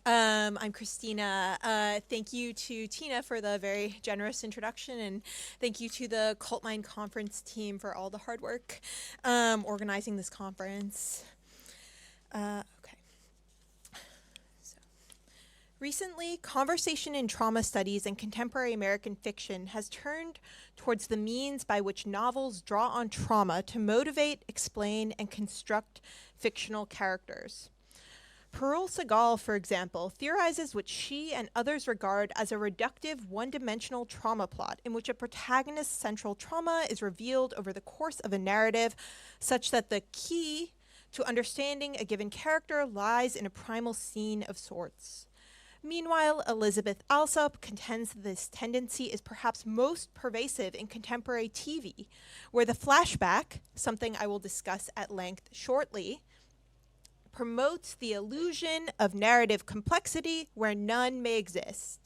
Hi, I'm Christina. Thank you to Tina for the very generous introduction, and thank you to the Cult Mind conference team for all the hard work organizing this conference. Okay. So, recently, conversation in trauma studies and contemporary American fiction has turned towards the means by which novels draw on trauma to motivate, explain, and construct fictional characters. Parul Sehgal, for example, theorizes what she and others regard as a reductive, one-dimensional trauma plot in which a protagonist's central trauma is revealed over the course of a narrative such that the key to understanding a given character lies in a primal scene of sorts. Meanwhile, Elizabeth Alsop contends that this tendency is perhaps most pervasive in contemporary TV, where the flashback, something I will discuss at length shortly, promotes the illusion of narrative complexity where none may exist.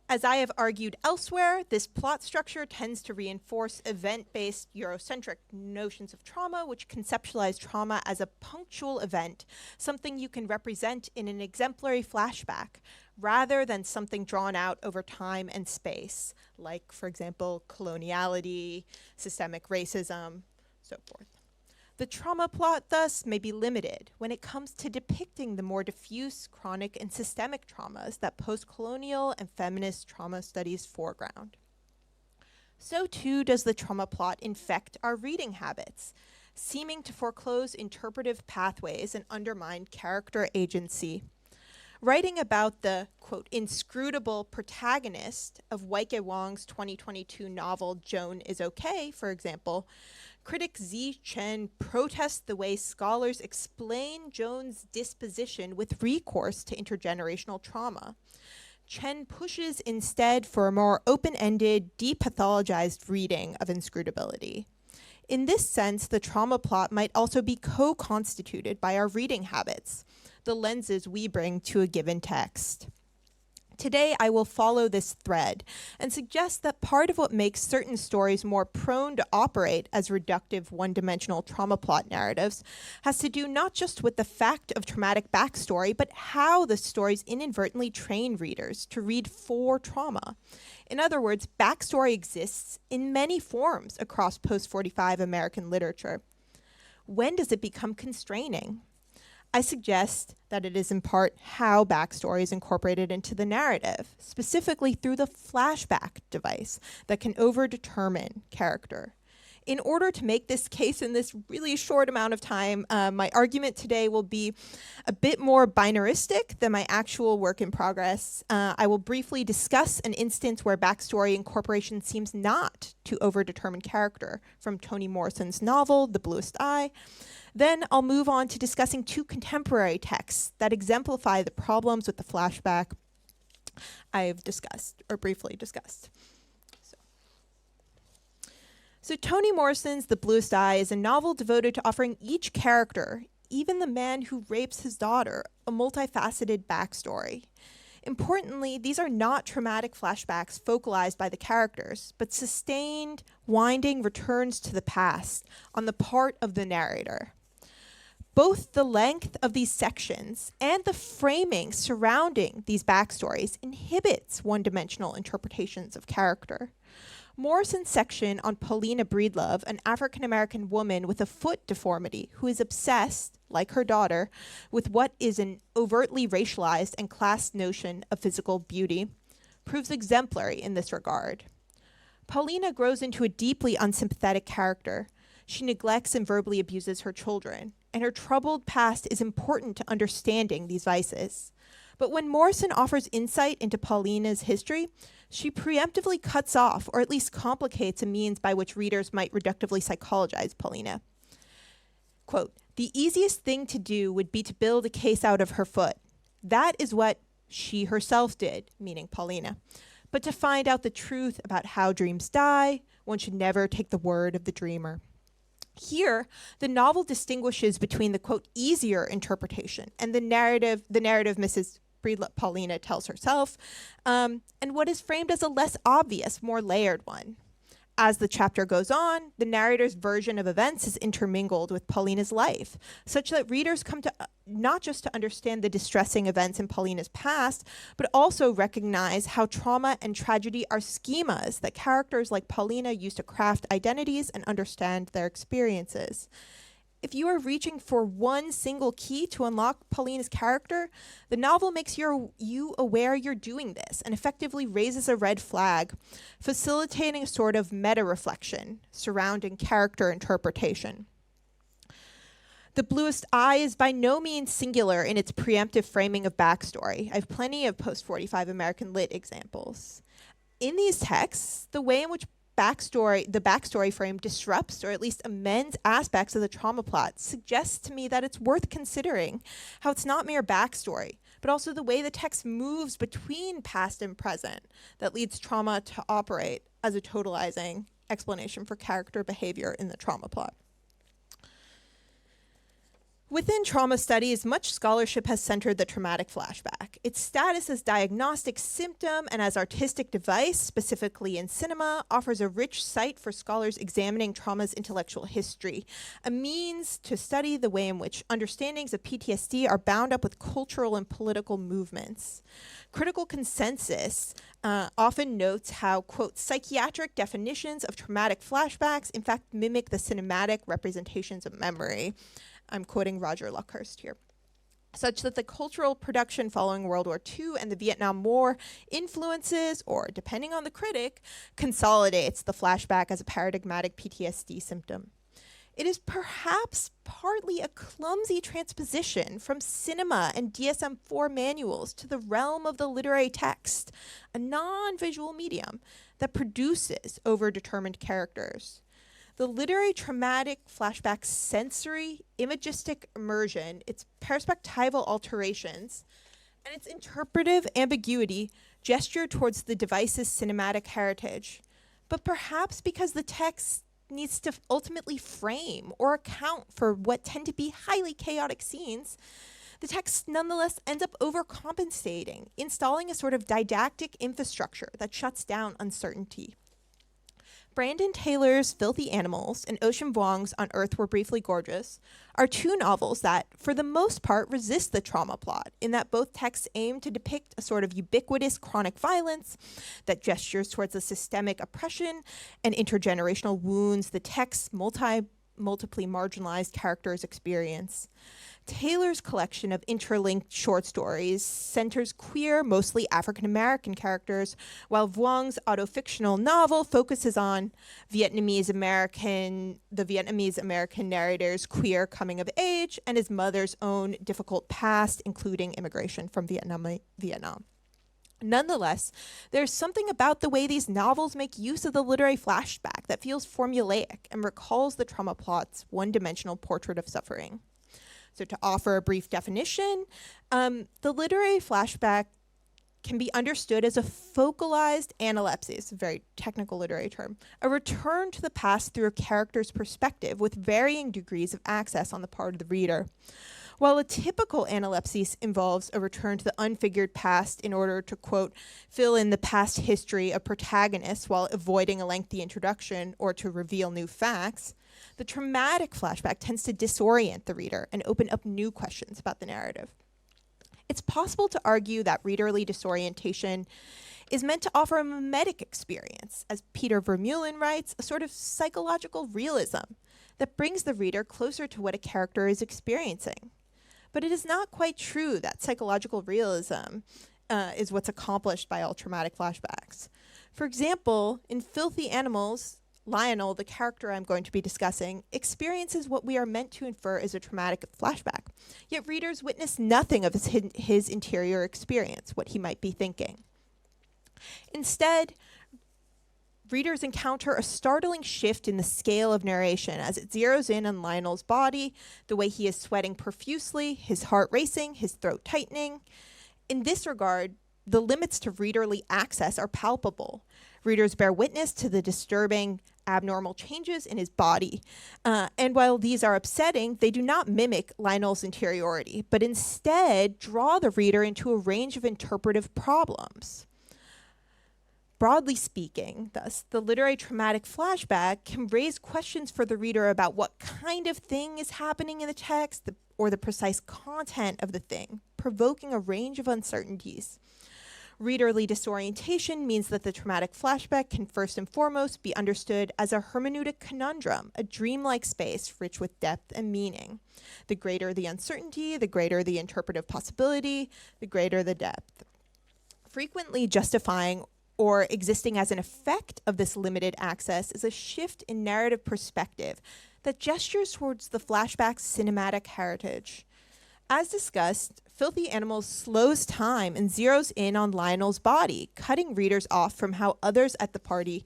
As I have argued elsewhere, this plot structure tends to reinforce event-based Eurocentric notions of trauma, which conceptualize trauma as a punctual event, something you can represent in an exemplary flashback, rather than something drawn out over time and space, like, for example, coloniality, systemic racism, so forth. The trauma plot, thus, may be limited when it comes to depicting the more diffuse, chronic, and systemic traumas that post-colonial and feminist trauma studies foreground. So too does the trauma plot infect our reading habits, seeming to foreclose interpretive pathways and undermine character agency. Writing about the, quote, inscrutable protagonist of Weike Wong's 2022 novel Joan is Okay, for example, critic Zi Chen protests the way scholars explain Joan's disposition with recourse to intergenerational trauma. Chen pushes instead for a more open-ended, depathologized reading of inscrutability. In this sense, the trauma plot might also be co-constituted by our reading habits, the lenses we bring to a given text. Today, I will follow this thread and suggest that part of what makes certain stories more prone to operate as reductive one-dimensional trauma plot narratives has to do not just with the fact of traumatic backstory, but how the stories inadvertently train readers to read for trauma. In other words, backstory exists in many forms across post-45 American literature. When does it become constraining? I suggest that it is in part how backstory is incorporated into the narrative, specifically through the flashback device that can overdetermine character. In order to make this case in this really short amount of time, my argument today will be a bit more binaristic than my actual work in progress. I will briefly discuss an instance where backstory incorporation seems not to overdetermine character from Toni Morrison's novel, The Bluest Eye. Then I'll move on to discussing two contemporary texts that exemplify the problems with the flashback I've discussed, or briefly discussed. So Toni Morrison's The Bluest Eye is a novel devoted to offering each character, even the man who rapes his daughter, a multifaceted backstory. Importantly, these are not traumatic flashbacks focalized by the characters, but sustained, winding returns to the past on the part of the narrator. Both the length of these sections and the framing surrounding these backstories inhibits one-dimensional interpretations of character. Morrison's section on Paulina Breedlove, an African-American woman with a foot deformity who is obsessed, like her daughter, with what is an overtly racialized and class notion of physical beauty, proves exemplary in this regard. Paulina grows into a deeply unsympathetic character. She neglects and verbally abuses her children, and her troubled past is important to understanding these vices. But when Morrison offers insight into Paulina's history, she preemptively cuts off, or at least complicates, a means by which readers might reductively psychologize Paulina. Quote, "The easiest thing to do would be to build a case out of her foot. That is what she herself did," meaning Paulina. "But to find out the truth about how dreams die, one should never take the word of the dreamer." Here, the novel distinguishes between the, quote, easier interpretation and the narrative Mrs. Paulina tells herself, and what is framed as a less obvious, more layered one. As the chapter goes on, the narrator's version of events is intermingled with Paulina's life, such that readers come to not just to understand the distressing events in Paulina's past, but also recognize how trauma and tragedy are schemas that characters like Paulina use to craft identities and understand their experiences. If you are reaching for one single key to unlock Paulina's character, the novel makes you aware you're doing this and effectively raises a red flag, facilitating a sort of meta-reflection surrounding character interpretation. The Bluest Eye is by no means singular in its preemptive framing of backstory. I have plenty of post-45 American lit examples. In these texts, the way in which the backstory frame disrupts or at least amends aspects of the trauma plot suggests to me that it's worth considering how it's not mere backstory, but also the way the text moves between past and present that leads trauma to operate as a totalizing explanation for character behavior in the trauma plot. Within trauma studies, much scholarship has centered the traumatic flashback. Its status as diagnostic symptom and as artistic device, specifically in cinema, offers a rich site for scholars examining trauma's intellectual history, a means to study the way in which understandings of PTSD are bound up with cultural and political movements. Critical consensus often notes how, quote, psychiatric definitions of traumatic flashbacks in fact mimic the cinematic representations of memory. I'm quoting Roger Luckhurst here, such that the cultural production following World War II and the Vietnam War influences, or depending on the critic, consolidates the flashback as a paradigmatic PTSD symptom. It is perhaps partly a clumsy transposition from cinema and DSM-4 manuals to the realm of the literary text, a non-visual medium that produces overdetermined characters. The literary traumatic flashback sensory, imagistic immersion, its perspectival alterations, and its interpretive ambiguity gesture towards the device's cinematic heritage. But perhaps because the text needs to ultimately frame or account for what tend to be highly chaotic scenes, the text nonetheless ends up overcompensating, installing a sort of didactic infrastructure that shuts down uncertainty. Brandon Taylor's Filthy Animals and Ocean Vuong's On Earth We're Briefly Gorgeous are two novels that, for the most part, resist the trauma plot, in that both texts aim to depict a sort of ubiquitous chronic violence that gestures towards the systemic oppression and intergenerational wounds the text's multiply marginalized characters experience. Taylor's collection of interlinked short stories centers queer, mostly African-American characters, while Vuong's autofictional novel focuses on the Vietnamese American narrator's queer coming of age and his mother's own difficult past, including immigration from Vietnam. Nonetheless, there's something about the way these novels make use of the literary flashback that feels formulaic and recalls the trauma plot's one-dimensional portrait of suffering. So to offer a brief definition, the literary flashback can be understood as a focalized analepsis, a very technical literary term, a return to the past through a character's perspective with varying degrees of access on the part of the reader. While a typical analepsis involves a return to the unfigured past in order to, quote, fill in the past history of protagonists while avoiding a lengthy introduction or to reveal new facts, the traumatic flashback tends to disorient the reader and open up new questions about the narrative. It's possible to argue that readerly disorientation is meant to offer a mimetic experience, as Peter Vermeulen writes, a sort of psychological realism that brings the reader closer to what a character is experiencing. But it is not quite true that psychological realism is what's accomplished by all traumatic flashbacks. For example, in Filthy Animals, Lionel, the character I'm going to be discussing, experiences what we are meant to infer as a traumatic flashback, yet readers witness nothing of his interior experience, what he might be thinking. Instead, readers encounter a startling shift in the scale of narration as it zeroes in on Lionel's body, the way he is sweating profusely, his heart racing, his throat tightening. In this regard, the limits to readerly access are palpable. Readers bear witness to the disturbing, abnormal changes in his body. And while these are upsetting, they do not mimic Lionel's interiority, but instead draw the reader into a range of interpretive problems. Broadly speaking, thus, the literary traumatic flashback can raise questions for the reader about what kind of thing is happening in the text or the precise content of the thing, provoking a range of uncertainties. Readerly disorientation means that the traumatic flashback can first and foremost be understood as a hermeneutic conundrum, a dreamlike space rich with depth and meaning. The greater the uncertainty, the greater the interpretive possibility, the greater the depth. Frequently justifying or existing as an effect of this limited access is a shift in narrative perspective that gestures towards the flashback's cinematic heritage. As discussed, Filthy Animals slows time and zeroes in on Lionel's body, cutting readers off from how others at the party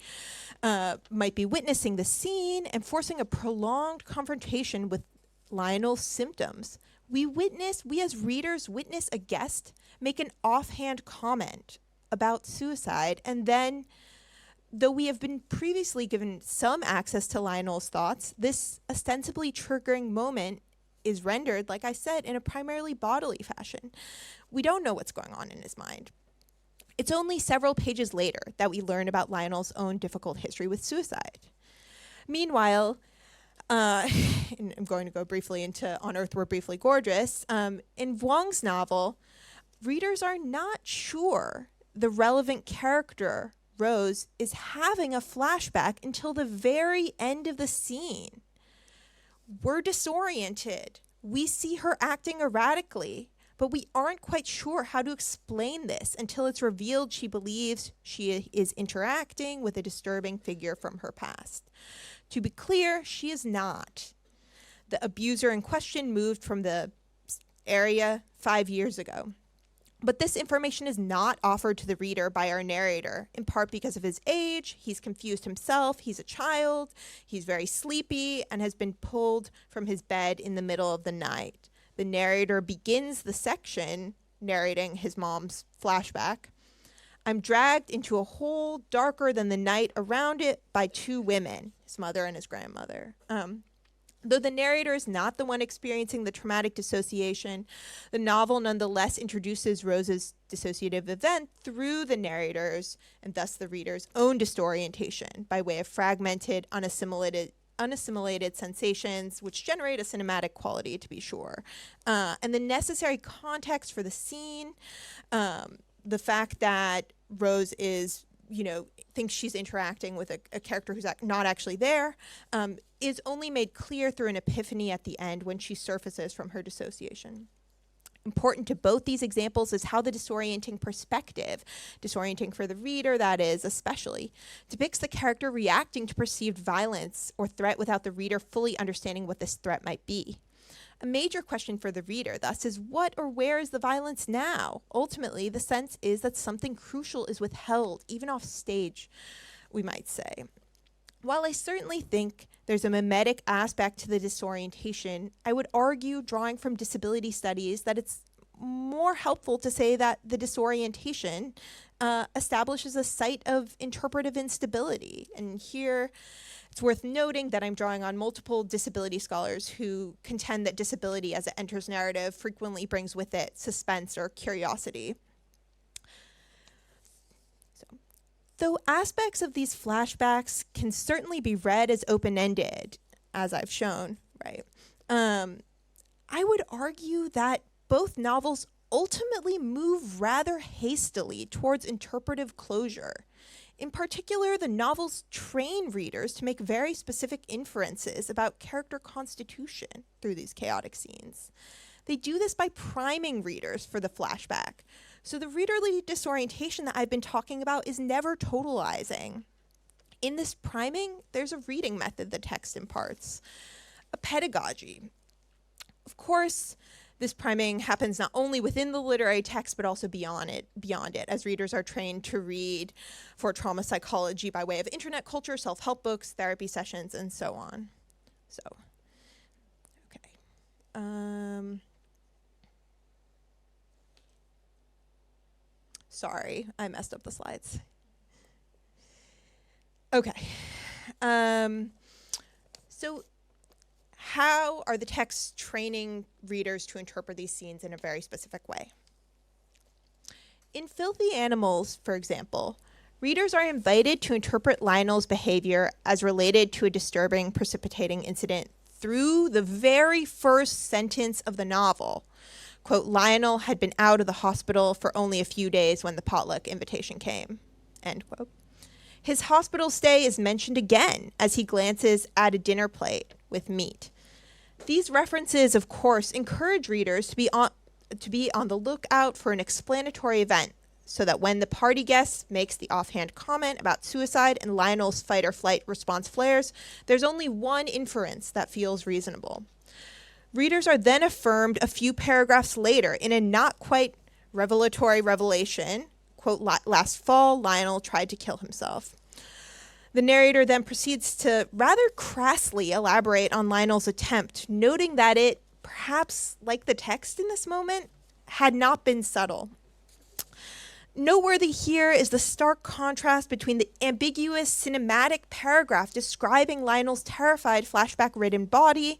might be witnessing the scene and forcing a prolonged confrontation with Lionel's symptoms. We as readers witness a guest make an offhand comment about suicide, and then, though we have been previously given some access to Lionel's thoughts, this ostensibly triggering moment is rendered, like I said, in a primarily bodily fashion. We don't know what's going on in his mind. It's only several pages later that we learn about Lionel's own difficult history with suicide. Meanwhile, and I'm going to go briefly into On Earth We're Briefly Gorgeous, in Vuong's novel, readers are not sure the relevant character, Rose, is having a flashback until the very end of the scene. We're disoriented. We see her acting erratically, but we aren't quite sure how to explain this until it's revealed she believes she is interacting with a disturbing figure from her past. To be clear, she is not. The abuser in question moved from the area 5 years ago. But this information is not offered to the reader by our narrator, in part because of his age. He's confused himself. He's a child. He's very sleepy and has been pulled from his bed in the middle of the night. The narrator begins the section narrating his mom's flashback. I'm dragged into a hole darker than the night around it by two women, his mother and his grandmother. Though the narrator is not the one experiencing the traumatic dissociation, the novel nonetheless introduces Rose's dissociative event through the narrator's and thus the reader's own disorientation by way of fragmented, unassimilated sensations, which generate a cinematic quality, to be sure. And the necessary context for the scene, the fact that Rose is, thinks she's interacting with a character who's not actually there, is only made clear through an epiphany at the end when she surfaces from her dissociation. Important to both these examples is how the disorienting perspective, disorienting for the reader, that is, especially, depicts the character reacting to perceived violence or threat without the reader fully understanding what this threat might be. A major question for the reader, thus, is what or where is the violence now? Ultimately, the sense is that something crucial is withheld, even off stage, we might say. While I certainly think there's a mimetic aspect to the disorientation, I would argue, drawing from disability studies, that it's more helpful to say that the disorientation establishes a site of interpretive instability. And here, it's worth noting that I'm drawing on multiple disability scholars who contend that disability as it enters narrative frequently brings with it suspense or curiosity. Though aspects of these flashbacks can certainly be read as open-ended, as I've shown, right? I would argue that both novels ultimately move rather hastily towards interpretive closure. In particular, the novels train readers to make very specific inferences about character constitution through these chaotic scenes. They do this by priming readers for the flashback. So the readerly disorientation that I've been talking about is never totalizing. In this priming, there's a reading method the text imparts, a pedagogy. Of course, this priming happens not only within the literary text, but also beyond it, as readers are trained to read for trauma psychology by way of internet culture, self-help books, therapy sessions, and so on. So, okay. Sorry, I messed up the slides. Okay. So how are the texts training readers to interpret these scenes in a very specific way? In Filthy Animals, for example, Readers are invited to interpret Lionel's behavior as related to a disturbing, precipitating incident through the very first sentence of the novel. Quote, Lionel had been out of the hospital for only a few days when the potluck invitation came. End quote. His hospital stay is mentioned again as he glances at a dinner plate with meat. These references, of course, encourage readers to be on the lookout for an explanatory event, so that when the party guest makes the offhand comment about suicide and Lionel's fight or flight response flares, there's only one inference that feels reasonable. Readers are then affirmed a few paragraphs later in a not quite revelatory revelation. Quote, last fall, Lionel tried to kill himself. The narrator then proceeds to rather crassly elaborate on Lionel's attempt, noting that it, perhaps like the text in this moment, had not been subtle. Noteworthy here is the stark contrast between the ambiguous cinematic paragraph describing Lionel's terrified flashback-ridden body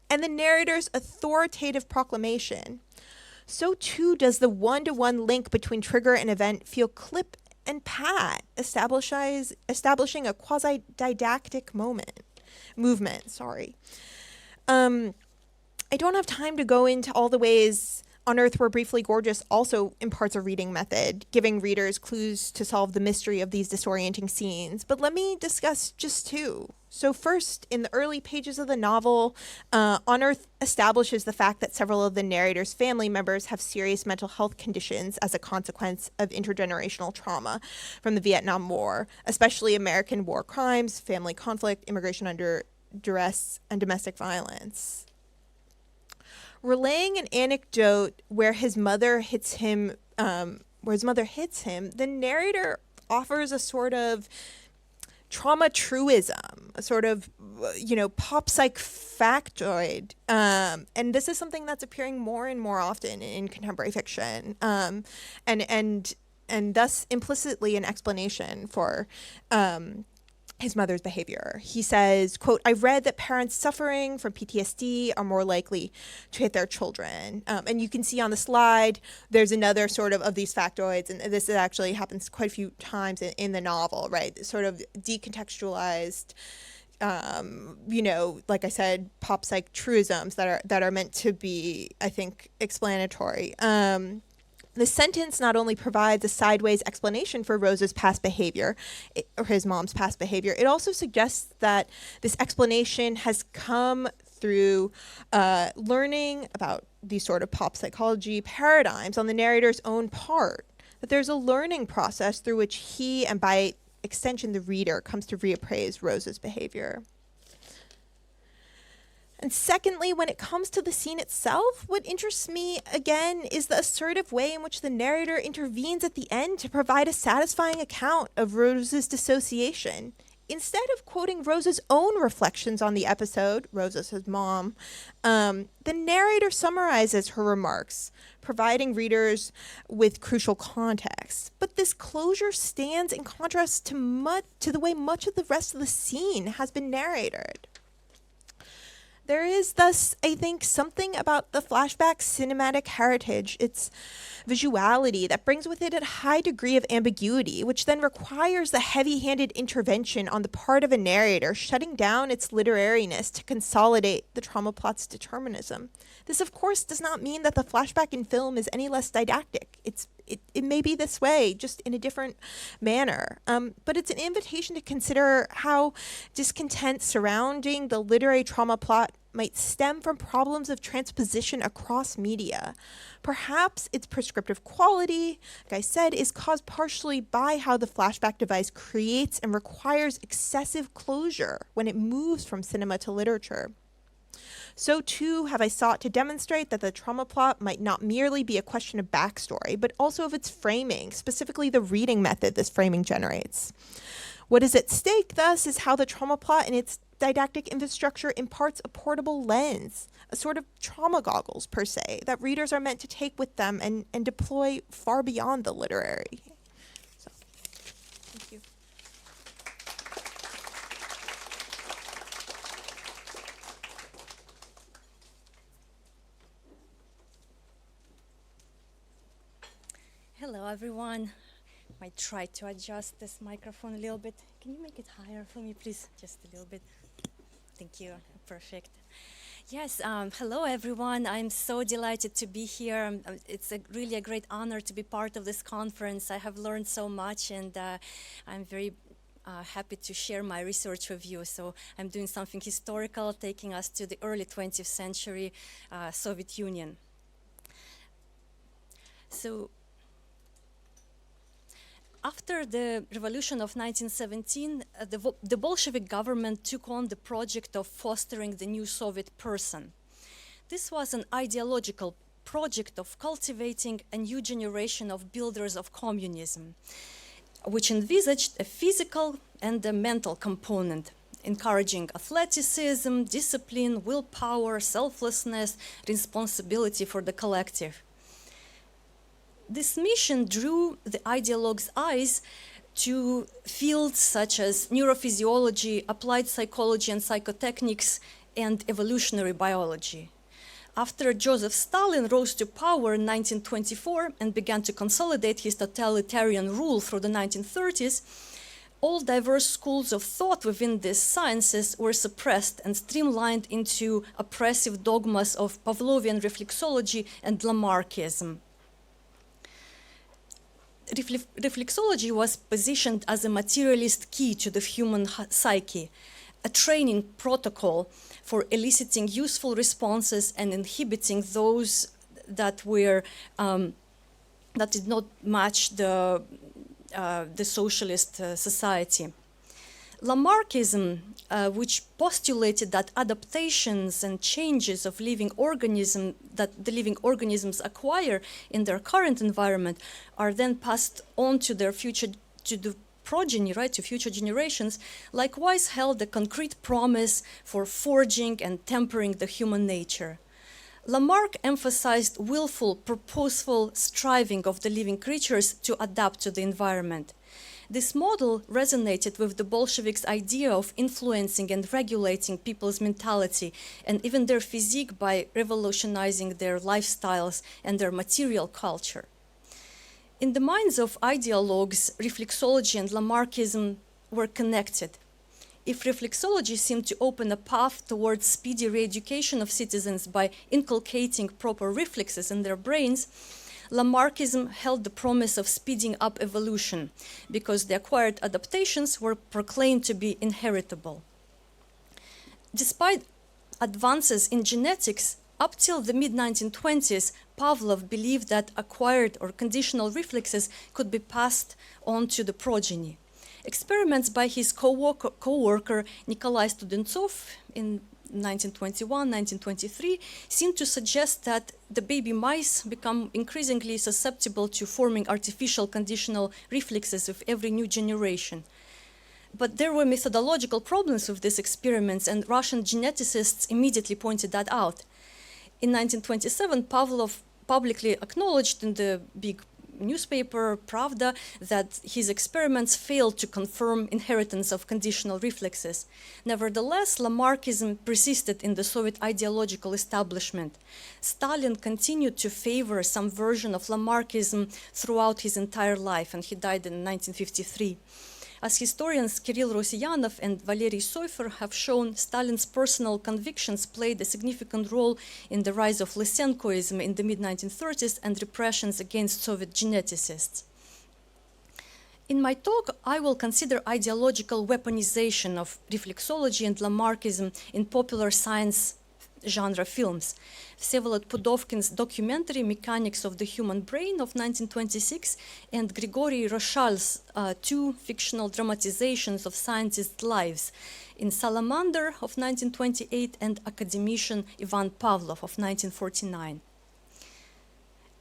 and the narrator's authoritative proclamation. So too does the one-to-one link between trigger and event feel clip and pat, establishing a quasi-didactic movement. I don't have time to go into all the ways Unearthed Were Briefly Gorgeous also imparts a reading method, giving readers clues to solve the mystery of these disorienting scenes, but let me discuss just two. So first, in the early pages of the novel, Unearthed establishes the fact that several of the narrator's family members have serious mental health conditions as a consequence of intergenerational trauma from the Vietnam War, especially American war crimes, family conflict, immigration under duress, and domestic violence. Relaying an anecdote where his mother hits him, the narrator offers a sort of trauma truism, a sort of, pop psych factoid. And this is something that's appearing more and more often in contemporary fiction, and thus implicitly an explanation for his mother's behavior. He says, quote, I read that parents suffering from PTSD are more likely to hit their children. And you can see on the slide, there's another sort of these factoids, and this actually happens quite a few times in the novel, right? Sort of decontextualized, like I said, pop psych truisms that are meant to be, I think, explanatory. The sentence not only provides a sideways explanation for Rose's past behavior, or his mom's past behavior, it also suggests that this explanation has come through learning about these sort of pop psychology paradigms on the narrator's own part, that there's a learning process through which he, and by extension the reader, comes to reappraise Rose's behavior. And secondly, when it comes to the scene itself, what interests me, again, is the assertive way in which the narrator intervenes at the end to provide a satisfying account of Rose's dissociation. Instead of quoting Rose's own reflections on the episode, Rose's his mom, the narrator summarizes her remarks, providing readers with crucial context. But this closure stands in contrast to the way much of the rest of the scene has been narrated. There is thus, I think, something about the flashback's cinematic heritage, its visuality, that brings with it a high degree of ambiguity, which then requires the heavy-handed intervention on the part of a narrator, shutting down its literariness to consolidate the trauma plot's determinism. This, of course, does not mean that the flashback in film is any less didactic. It may be this way, just in a different manner. But it's an invitation to consider how discontent surrounding the literary trauma plot might stem from problems of transposition across media. Perhaps its prescriptive quality, like I said, is caused partially by how the flashback device creates and requires excessive closure when it moves from cinema to literature. So too have I sought to demonstrate that the trauma plot might not merely be a question of backstory, but also of its framing, specifically the reading method this framing generates. What is at stake, thus, is how the trauma plot and its didactic infrastructure imparts a portable lens, a sort of trauma goggles, per se, that readers are meant to take with them and deploy far beyond the literary. So, thank you. Hello, everyone. might try to adjust this microphone a little bit. Can you make it higher for me, please? Just a little bit. Thank you. Perfect. Yes, hello everyone. I'm so delighted to be here. It's really a great honor to be part of this conference. I have learned so much, and I'm very happy to share my research with you. So I'm doing something historical, taking us to the early 20th century Soviet Union. So after the revolution of 1917, the Bolshevik government took on the project of fostering the new Soviet person. This was an ideological project of cultivating a new generation of builders of communism, which envisaged a physical and a mental component, encouraging athleticism, discipline, willpower, selflessness, responsibility for the collective. This mission drew the ideologues' eyes to fields such as neurophysiology, applied psychology and psychotechnics, and evolutionary biology. After Joseph Stalin rose to power in 1924 and began to consolidate his totalitarian rule through the 1930s, all diverse schools of thought within these sciences were suppressed and streamlined into oppressive dogmas of Pavlovian reflexology and Lamarckism. Reflexology was positioned as a materialist key to the human psyche, a training protocol for eliciting useful responses and inhibiting those that were that did not match the socialist society. Lamarckism, which postulated that adaptations and changes of living organisms that the living organisms acquire in their current environment are then passed on to their future, to the progeny, right, to future generations, likewise held a concrete promise for forging and tempering the human nature. Lamarck emphasized willful, purposeful striving of the living creatures to adapt to the environment. This model resonated with the Bolsheviks' idea of influencing and regulating people's mentality and even their physique by revolutionizing their lifestyles and their material culture. In the minds of ideologues, reflexology and Lamarckism were connected. If reflexology seemed to open a path towards speedy re-education of citizens by inculcating proper reflexes in their brains, Lamarckism held the promise of speeding up evolution because the acquired adaptations were proclaimed to be inheritable. Despite advances in genetics, up till the mid-1920s, Pavlov believed that acquired or conditional reflexes could be passed on to the progeny. Experiments by his co-worker Nikolai Studentsov in 1921-1923 seem to suggest that the baby mice become increasingly susceptible to forming artificial conditional reflexes with every new generation. But there were methodological problems with these experiments, and Russian geneticists immediately pointed that out. In 1927, Pavlov publicly acknowledged in the big newspaper Pravda that his experiments failed to confirm inheritance of conditional reflexes. Nevertheless, Lamarckism persisted in the Soviet ideological establishment. Stalin continued to favor some version of Lamarckism throughout his entire life, and he died in 1953. As historians Kirill Rosyanov and Valery Soifer have shown, Stalin's personal convictions played a significant role in the rise of Lysenkoism in the mid-1930s and repressions against Soviet geneticists. In my talk, I will consider ideological weaponization of reflexology and Lamarckism in popular science genre films. Vsevolod Pudovkin's documentary Mechanics of the Human Brain of 1926 and Grigory Rochal's two fictional dramatizations of scientists' lives in Salamander of 1928 and academician Ivan Pavlov of 1949.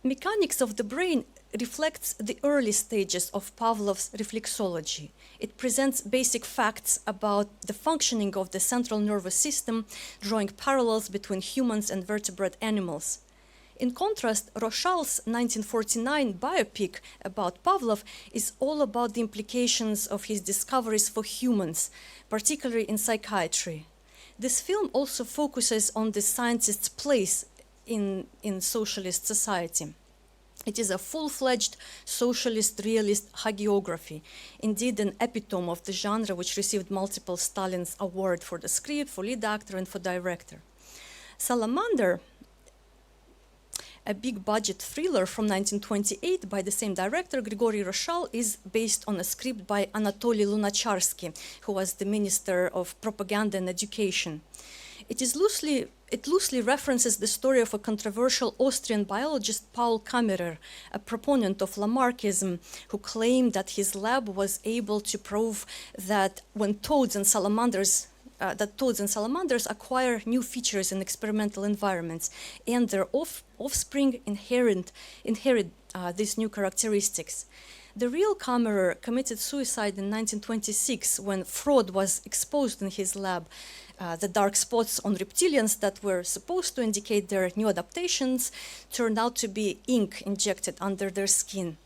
Mechanics of the Brain reflects the early stages of Pavlov's reflexology. It presents basic facts about the functioning of the central nervous system, drawing parallels between humans and vertebrate animals. In contrast, Rochal's 1949 biopic about Pavlov is all about the implications of his discoveries for humans, particularly in psychiatry. This film also focuses on the scientist's place in socialist society. It is a full-fledged socialist realist hagiography, indeed an epitome of the genre, which received multiple Stalin's Award for the script, for lead actor, and for director. Salamander, a big-budget thriller from 1928 by the same director, Grigory Rochal, is based on a script by Anatoly Lunacharsky, who was the Minister of Propaganda and Education. It loosely references the story of a controversial Austrian biologist, Paul Kammerer, a proponent of Lamarckism, who claimed that his lab was able to prove that when toads and salamanders acquire new features in experimental environments, and their offspring inherit these new characteristics. The real Kammerer committed suicide in 1926 when fraud was exposed in his lab. The dark spots on reptilians that were supposed to indicate their new adaptations turned out to be ink injected under their skin.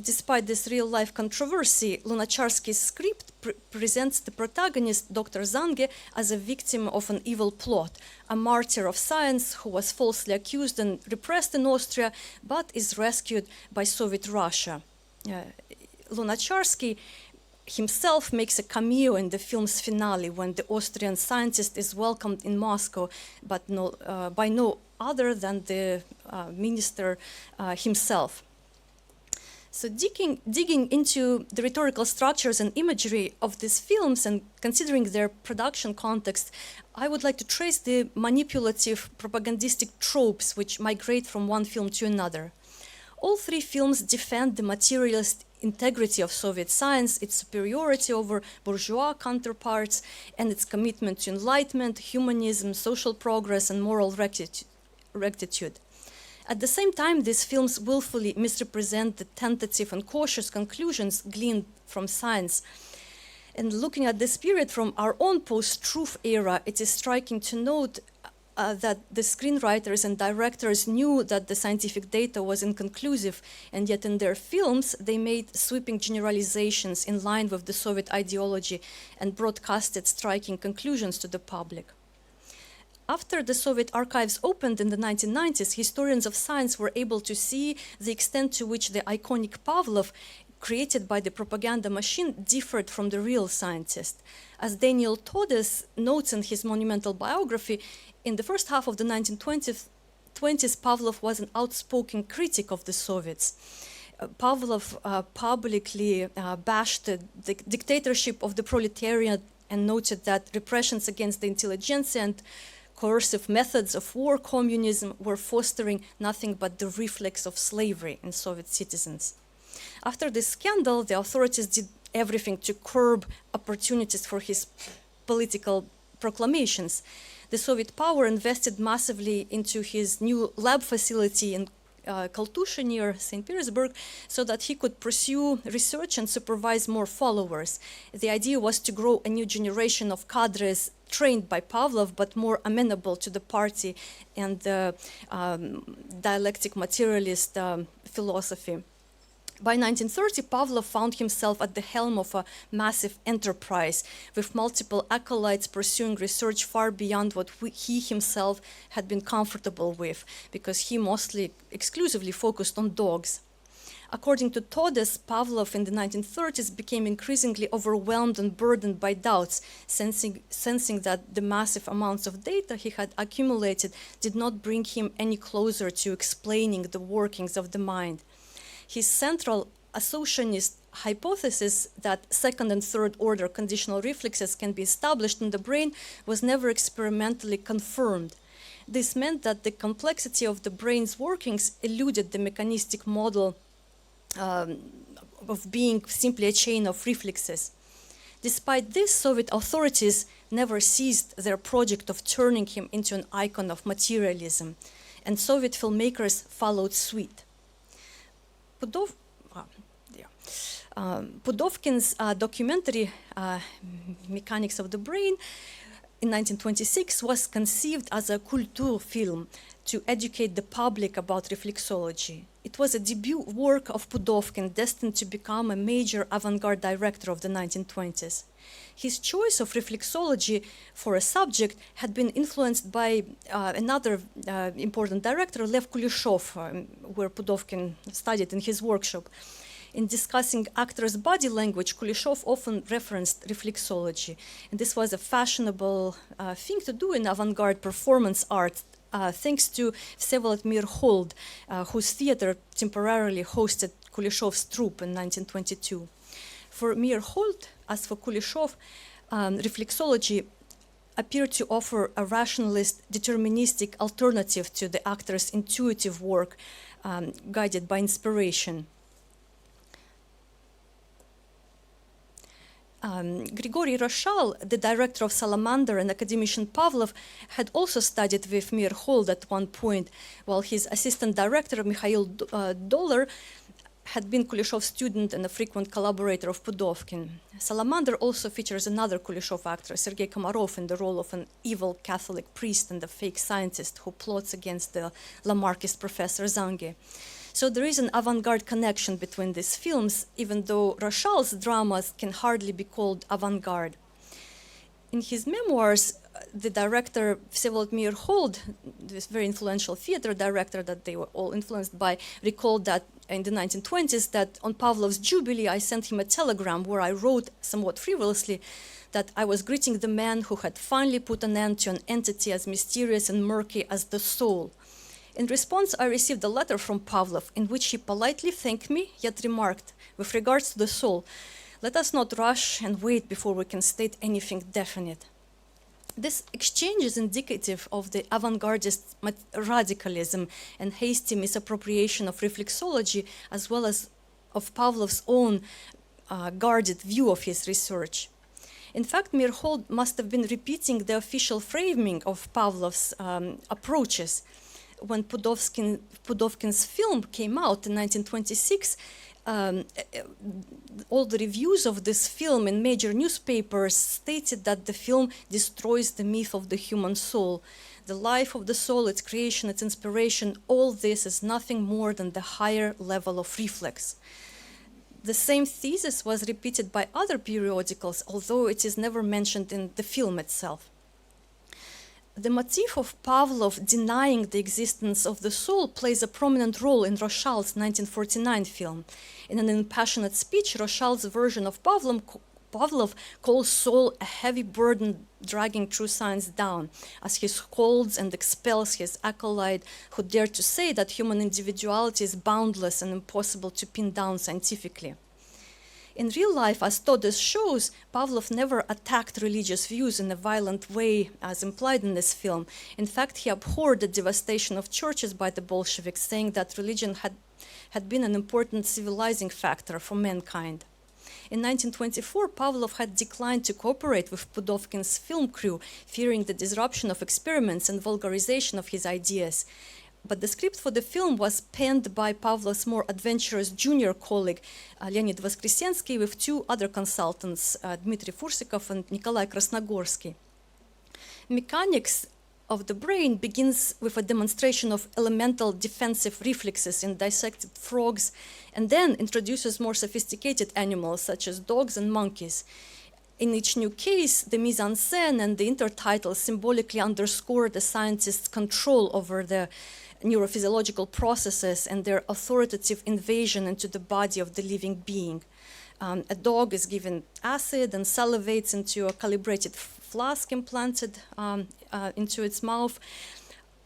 Despite this real-life controversy, Lunacharsky's script presents the protagonist, Dr. Zange, as a victim of an evil plot, a martyr of science who was falsely accused and repressed in Austria, but is rescued by Soviet Russia. Lunacharsky himself makes a cameo in the film's finale when the Austrian scientist is welcomed in Moscow, but by no other than the minister himself. So digging into the rhetorical structures and imagery of these films and considering their production context, I would like to trace the manipulative propagandistic tropes which migrate from one film to another. All three films defend the materialist integrity of Soviet science, its superiority over bourgeois counterparts, and its commitment to enlightenment, humanism, social progress, and moral rectitude. At the same time, these films willfully misrepresent the tentative and cautious conclusions gleaned from science. And looking at this period from our own post-truth era, it is striking to note that the screenwriters and directors knew that the scientific data was inconclusive, and yet in their films they made sweeping generalizations in line with the Soviet ideology and broadcasted striking conclusions to the public. After the Soviet archives opened in the 1990s, historians of science were able to see the extent to which the iconic Pavlov, created by the propaganda machine, differed from the real scientist. As Daniel Todes notes in his monumental biography, in the first half of the 1920s, Pavlov was an outspoken critic of the Soviets. Pavlov publicly bashed the dictatorship of the proletariat and noted that repressions against the intelligentsia and coercive methods of war communism were fostering nothing but the reflex of slavery in Soviet citizens. After this scandal, the authorities did everything to curb opportunities for his political proclamations. The Soviet power invested massively into his new lab facility in Kaltusha near St. Petersburg so that he could pursue research and supervise more followers. The idea was to grow a new generation of cadres trained by Pavlov but more amenable to the party and the dialectic materialist philosophy. By 1930, Pavlov found himself at the helm of a massive enterprise, with multiple acolytes pursuing research far beyond what he himself had been comfortable with, because he mostly exclusively focused on dogs. According to Todes, Pavlov in the 1930s became increasingly overwhelmed and burdened by doubts, sensing that the massive amounts of data he had accumulated did not bring him any closer to explaining the workings of the mind. His central associationist hypothesis that second and third order conditional reflexes can be established in the brain was never experimentally confirmed. This meant that the complexity of the brain's workings eluded the mechanistic model of being simply a chain of reflexes. Despite this, Soviet authorities never ceased their project of turning him into an icon of materialism, and Soviet filmmakers followed suit. Pudovkin's documentary, Mechanics of the Brain, in 1926 was conceived as a culture film to educate the public about reflexology. It was a debut work of Pudovkin, destined to become a major avant-garde director of the 1920s. His choice of reflexology for a subject had been influenced by another important director, Lev Kuleshov, where Pudovkin studied in his workshop. In discussing actors' body language, Kuleshov often referenced reflexology, and this was a fashionable thing to do in avant-garde performance art, thanks to Vsevolod Myrhold, whose theater temporarily hosted Kuleshov's troupe in 1922. For Myrhold, as for Kuleshov, reflexology appeared to offer a rationalist, deterministic alternative to the actor's intuitive work, guided by inspiration. Grigory Rochal, the director of Salamander, and academician Pavlov had also studied with Myrhold at one point, while his assistant director, Mikhail Dollar, had been Kuleshov's student and a frequent collaborator of Pudovkin. Salamander also features another Kuleshov actor, Sergei Komarov, in the role of an evil Catholic priest and a fake scientist who plots against the Lamarckist professor Zange. So there is an avant-garde connection between these films, even though Rochal's dramas can hardly be called avant-garde. In his memoirs, the director Vsevolod Myrhold, this very influential theater director that they were all influenced by, recalled that in the 1920s that on Pavlov's jubilee I sent him a telegram where I wrote, somewhat frivolously, that I was greeting the man who had finally put an end to an entity as mysterious and murky as the soul. In response, I received a letter from Pavlov in which he politely thanked me, yet remarked, with regards to the soul, let us not rush and wait before we can state anything definite. This exchange is indicative of the avant-gardist radicalism and hasty misappropriation of reflexology, as well as of Pavlov's own guarded view of his research. In fact, Myrhold must have been repeating the official framing of Pavlov's approaches. When Pudovkin's film came out in 1926, all the reviews of this film in major newspapers stated that the film destroys the myth of the human soul. The life of the soul, its creation, its inspiration, all this is nothing more than the higher level of reflex. The same thesis was repeated by other periodicals, although it is never mentioned in the film itself. The motif of Pavlov denying the existence of the soul plays a prominent role in Rochal's 1949 film. In an impassioned speech, Rochal's version of Pavlov calls soul a heavy burden dragging true science down, as he scolds and expels his acolyte who dared to say that human individuality is boundless and impossible to pin down scientifically. In real life, as Todes shows, Pavlov never attacked religious views in a violent way, as implied in this film. In fact, he abhorred the devastation of churches by the Bolsheviks, saying that religion had been an important civilizing factor for mankind. In 1924, Pavlov had declined to cooperate with Pudovkin's film crew, fearing the disruption of experiments and vulgarization of his ideas. But the script for the film was penned by Pavlov's more adventurous junior colleague, Leonid Voskresensky, with two other consultants, Dmitry Fursikov and Nikolai Krasnogorsky. Mechanics of the brain begins with a demonstration of elemental defensive reflexes in dissected frogs, and then introduces more sophisticated animals such as dogs and monkeys. In each new case, the mise-en-scène and the intertitles symbolically underscore the scientist's control over the neurophysiological processes and their authoritative invasion into the body of the living being. A dog is given acid and salivates into a calibrated flask implanted into its mouth.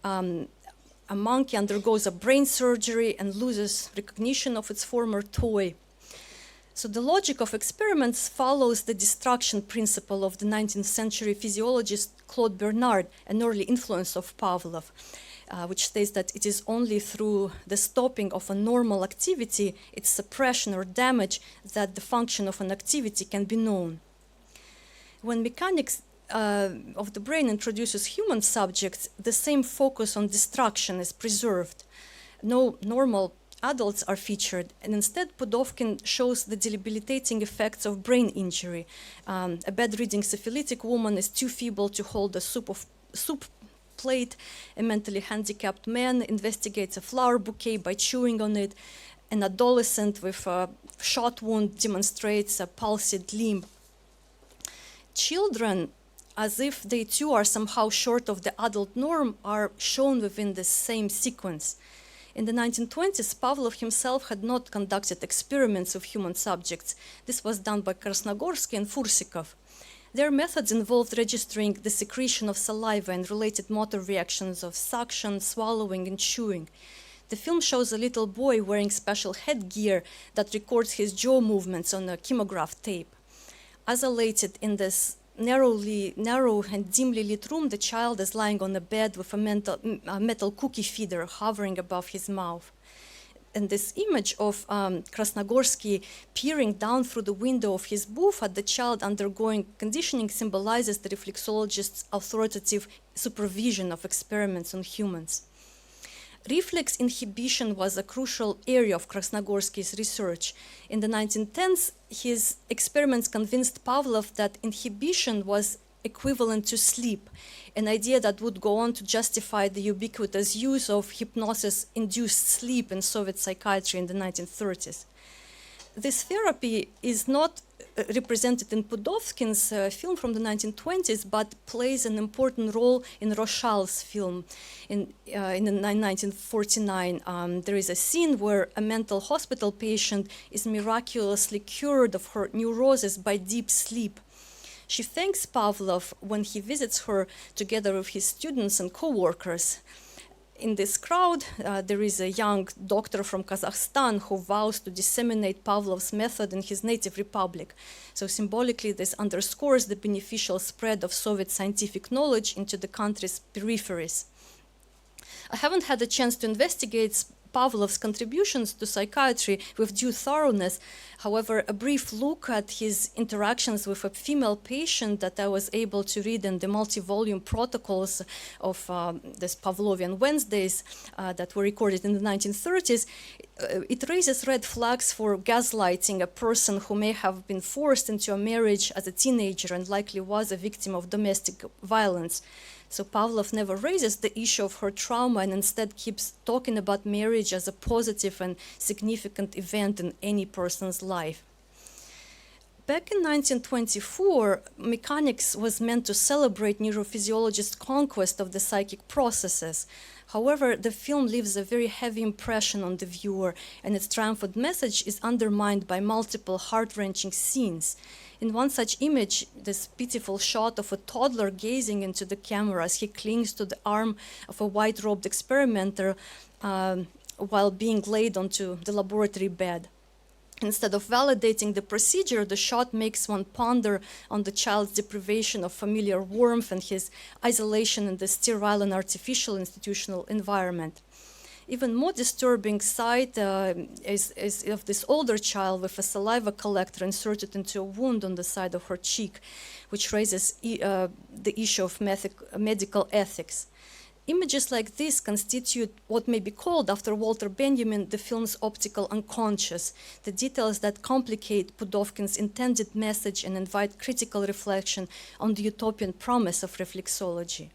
A monkey undergoes a brain surgery and loses recognition of its former toy. So the logic of experiments follows the destruction principle of the 19th century physiologist Claude Bernard, an early influence of Pavlov, which states that it is only through the stopping of a normal activity, its suppression or damage, that the function of an activity can be known. When mechanics of the brain introduces human subjects, the same focus on destruction is preserved. No normal adults are featured, and instead Pudovkin shows the debilitating effects of brain injury. A bedridden syphilitic woman is too feeble to hold a soup plate. A mentally handicapped man investigates a flower bouquet by chewing on it. An adolescent with a shot wound demonstrates a palsied limb. Children, as if they too are somehow short of the adult norm, are shown within the same sequence. In the 1920s, Pavlov himself had not conducted experiments with human subjects. This was done by Krasnogorsky and Fursikov. Their methods involved registering the secretion of saliva and related motor reactions of suction, swallowing, and chewing. The film shows a little boy wearing special headgear that records his jaw movements on a chemograph tape. Isolated in this narrow and dimly lit room, the child is lying on a bed with a metal cookie feeder hovering above his mouth. And this image of Krasnogorsky peering down through the window of his booth at the child undergoing conditioning symbolizes the reflexologist's authoritative supervision of experiments on humans. Reflex inhibition was a crucial area of Krasnogorsky's research. In the 1910s, his experiments convinced Pavlov that inhibition was equivalent to sleep, an idea that would go on to justify the ubiquitous use of hypnosis-induced sleep in Soviet psychiatry in the 1930s. This therapy is not represented in Pudovkin's film from the 1920s, but plays an important role in Rochal's film. In 1949, there is a scene where a mental hospital patient is miraculously cured of her neurosis by deep sleep. She thanks Pavlov when he visits her together with his students and co-workers. In this crowd, there is a young doctor from Kazakhstan who vows to disseminate Pavlov's method in his native republic. So symbolically, this underscores the beneficial spread of Soviet scientific knowledge into the country's peripheries. I haven't had a chance to investigate Pavlov's contributions to psychiatry with due thoroughness. However, a brief look at his interactions with a female patient that I was able to read in the multi-volume protocols of this Pavlovian Wednesdays that were recorded in the 1930s, it raises red flags for gaslighting a person who may have been forced into a marriage as a teenager and likely was a victim of domestic violence. So Pavlov never raises the issue of her trauma and instead keeps talking about marriage as a positive and significant event in any person's life. Back in 1924, Mechanics was meant to celebrate neurophysiologists' conquest of the psychic processes. However, the film leaves a very heavy impression on the viewer, and its triumphant message is undermined by multiple heart-wrenching scenes. In one such image, this pitiful shot of a toddler gazing into the camera as he clings to the arm of a white-robed experimenter while being laid onto the laboratory bed. Instead of validating the procedure, the shot makes one ponder on the child's deprivation of familiar warmth and his isolation in the sterile and artificial institutional environment. Even more disturbing sight is of this older child with a saliva collector inserted into a wound on the side of her cheek, which raises the issue of medical ethics. Images like this constitute what may be called, after Walter Benjamin, the film's optical unconscious, the details that complicate Pudovkin's intended message and invite critical reflection on the utopian promise of reflexology.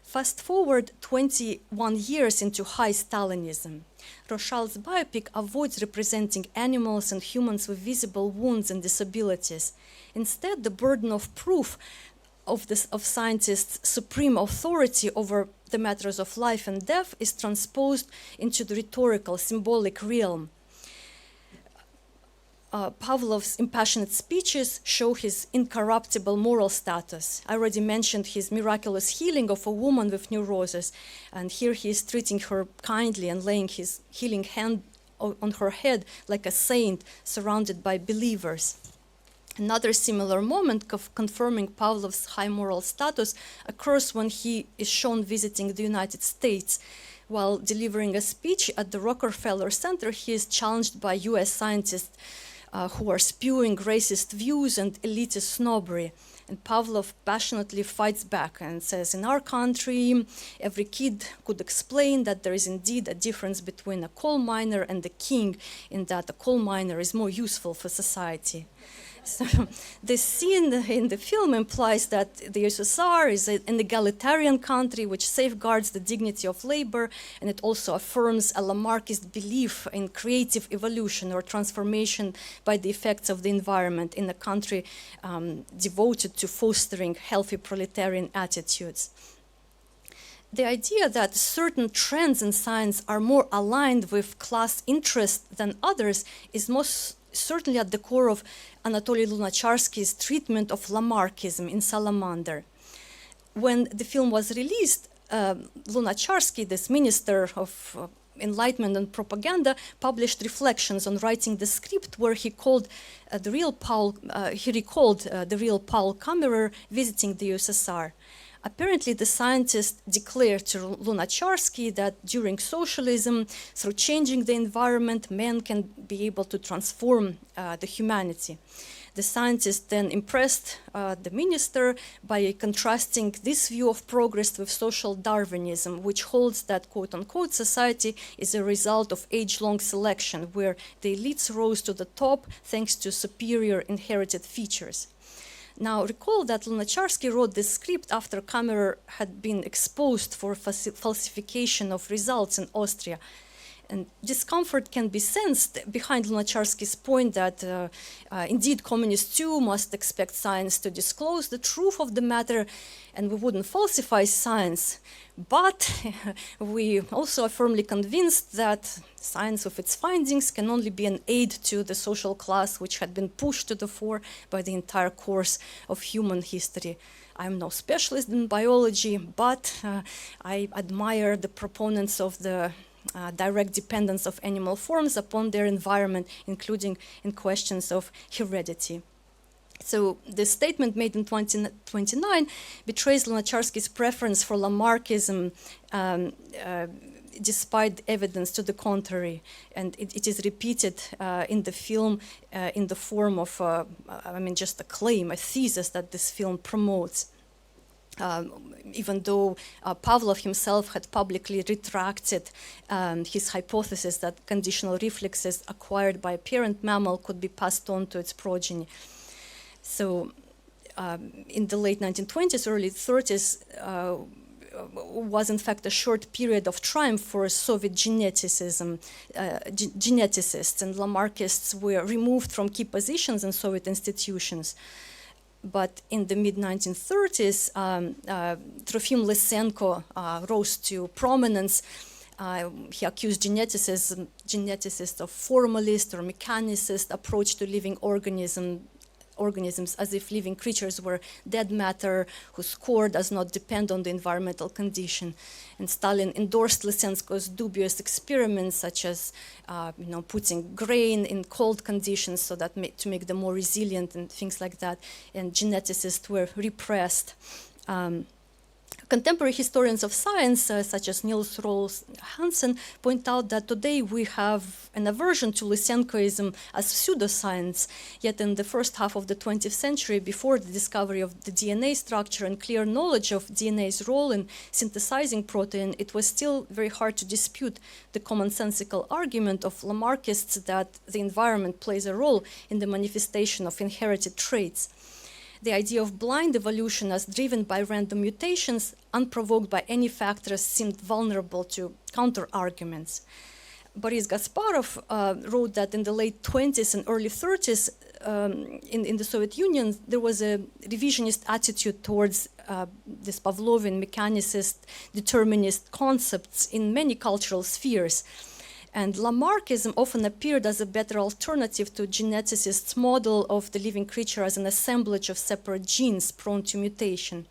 Fast forward 21 years into high Stalinism. Rochal's biopic avoids representing animals and humans with visible wounds and disabilities. Instead, the burden of proof of scientists' supreme authority over the matters of life and death is transposed into the rhetorical, symbolic realm. Pavlov's impassioned speeches show his incorruptible moral status. I already mentioned his miraculous healing of a woman with neurosis, and here he is treating her kindly and laying his healing hand on her head like a saint surrounded by believers. Another similar moment confirming Pavlov's high moral status occurs when he is shown visiting the United States. While delivering a speech at the Rockefeller Center, he is challenged by US scientists who are spewing racist views and elitist snobbery. And Pavlov passionately fights back and says, in our country, every kid could explain that there is indeed a difference between a coal miner and a king, in that a coal miner is more useful for society. So the scene in the film implies that the USSR is an egalitarian country which safeguards the dignity of labor, and it also affirms a Lamarckist belief in creative evolution or transformation by the effects of the environment in a country devoted to fostering healthy proletarian attitudes. The idea that certain trends in science are more aligned with class interest than others is most certainly at the core of Anatoly Lunacharsky's treatment of Lamarckism in Salamander. When the film was released, Lunacharsky, this minister of Enlightenment and Propaganda, published reflections on writing the script, where he called the real Paul Kammerer visiting the USSR. Apparently, the scientist declared to Lunacharsky that during socialism, through changing the environment, man can be able to transform the humanity. The scientist then impressed the minister by contrasting this view of progress with social Darwinism, which holds that quote-unquote society is a result of age-long selection, where the elites rose to the top thanks to superior inherited features. Now, recall that Lunacharsky wrote this script after Kammerer had been exposed for falsification of results in Austria. And discomfort can be sensed behind Lunacharsky's point that indeed communists too must expect science to disclose the truth of the matter, and we wouldn't falsify science. But we also are firmly convinced that science with its findings can only be an aid to the social class which had been pushed to the fore by the entire course of human history. I'm no specialist in biology, but I admire the proponents of the direct dependence of animal forms upon their environment, including in questions of heredity. So the statement made in 2029 betrays Lunacharsky's preference for Lamarckism despite evidence to the contrary, and it is repeated in the film in the form of, just a claim, a thesis that this film promotes. Even though Pavlov himself had publicly retracted his hypothesis that conditional reflexes acquired by a parent mammal could be passed on to its progeny. So in the late 1920s, early 30s, was in fact a short period of triumph for Soviet geneticists, and Lamarckists were removed from key positions in Soviet institutions. But in the mid-1930s, Trofim Lysenko rose to prominence. He accused geneticists of formalist or mechanicist approach to living organisms, as if living creatures were dead matter whose core does not depend on the environmental condition. And Stalin endorsed Lysenko's dubious experiments, such as putting grain in cold conditions so that to make them more resilient and things like that. And geneticists were repressed. Contemporary historians of science, such as Niels Roels Hansen, point out that today we have an aversion to Lysenkoism as pseudoscience, yet in the first half of the 20th century, before the discovery of the DNA structure and clear knowledge of DNA's role in synthesizing protein, it was still very hard to dispute the commonsensical argument of Lamarckists that the environment plays a role in the manifestation of inherited traits. The idea of blind evolution as driven by random mutations, unprovoked by any factors, seemed vulnerable to counter-arguments. Boris Gasparov wrote that in the late 20s and early 30s in the Soviet Union, there was a revisionist attitude towards this Pavlovian, mechanicist, determinist concepts in many cultural spheres. And Lamarckism often appeared as a better alternative to geneticists' model of the living creature as an assemblage of separate genes prone to mutation.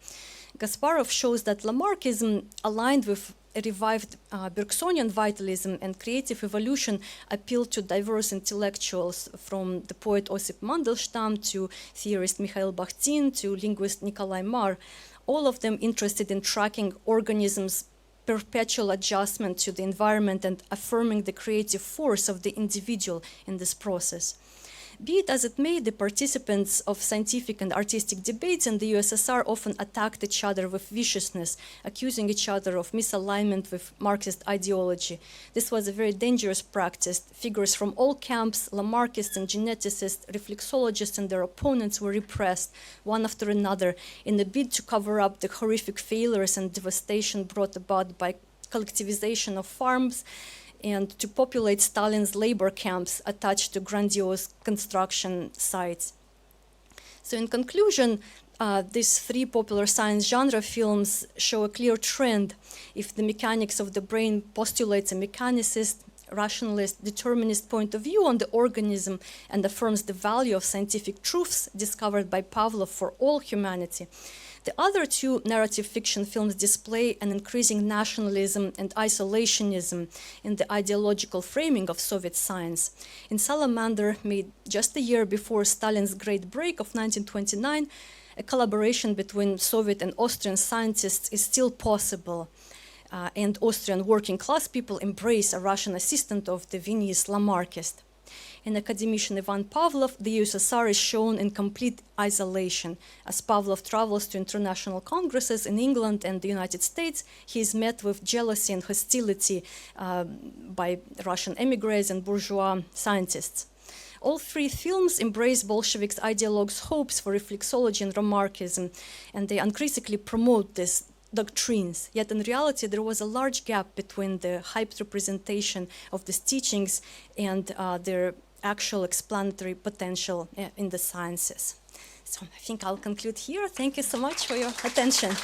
Gasparov shows that Lamarckism, aligned with a revived Bergsonian vitalism and creative evolution, appealed to diverse intellectuals, from the poet Osip Mandelstam to theorist Mikhail Bakhtin to linguist Nikolai Marr, all of them interested in tracking organisms' perpetual adjustment to the environment and affirming the creative force of the individual in this process. Be it as it may, the participants of scientific and artistic debates in the USSR often attacked each other with viciousness, accusing each other of misalignment with Marxist ideology. This was a very dangerous practice. Figures from all camps, Lamarckists and geneticists, reflexologists and their opponents were repressed, one after another, in a bid to cover up the horrific failures and devastation brought about by collectivization of farms and to populate Stalin's labor camps attached to grandiose construction sites. So in conclusion, these three popular science genre films show a clear trend. If the mechanics of the brain postulates a mechanicist, rationalist, determinist point of view on the organism and affirms the value of scientific truths discovered by Pavlov for all humanity, the other two narrative fiction films display an increasing nationalism and isolationism in the ideological framing of Soviet science. In Salamander, made just a year before Stalin's Great Break of 1929, a collaboration between Soviet and Austrian scientists is still possible, and Austrian working class people embrace a Russian assistant of the Viennese Lamarckist. In academician Ivan Pavlov, the USSR is shown in complete isolation. As Pavlov travels to international congresses in England and the United States, he is met with jealousy and hostility by Russian emigres and bourgeois scientists. All three films embrace Bolsheviks' ideologues' hopes for reflexology and Lamarckism, and they increasingly promote these doctrines. Yet in reality, there was a large gap between the hyped representation of these teachings and their actual explanatory potential in the sciences. So I think I'll conclude here. Thank you so much for your attention.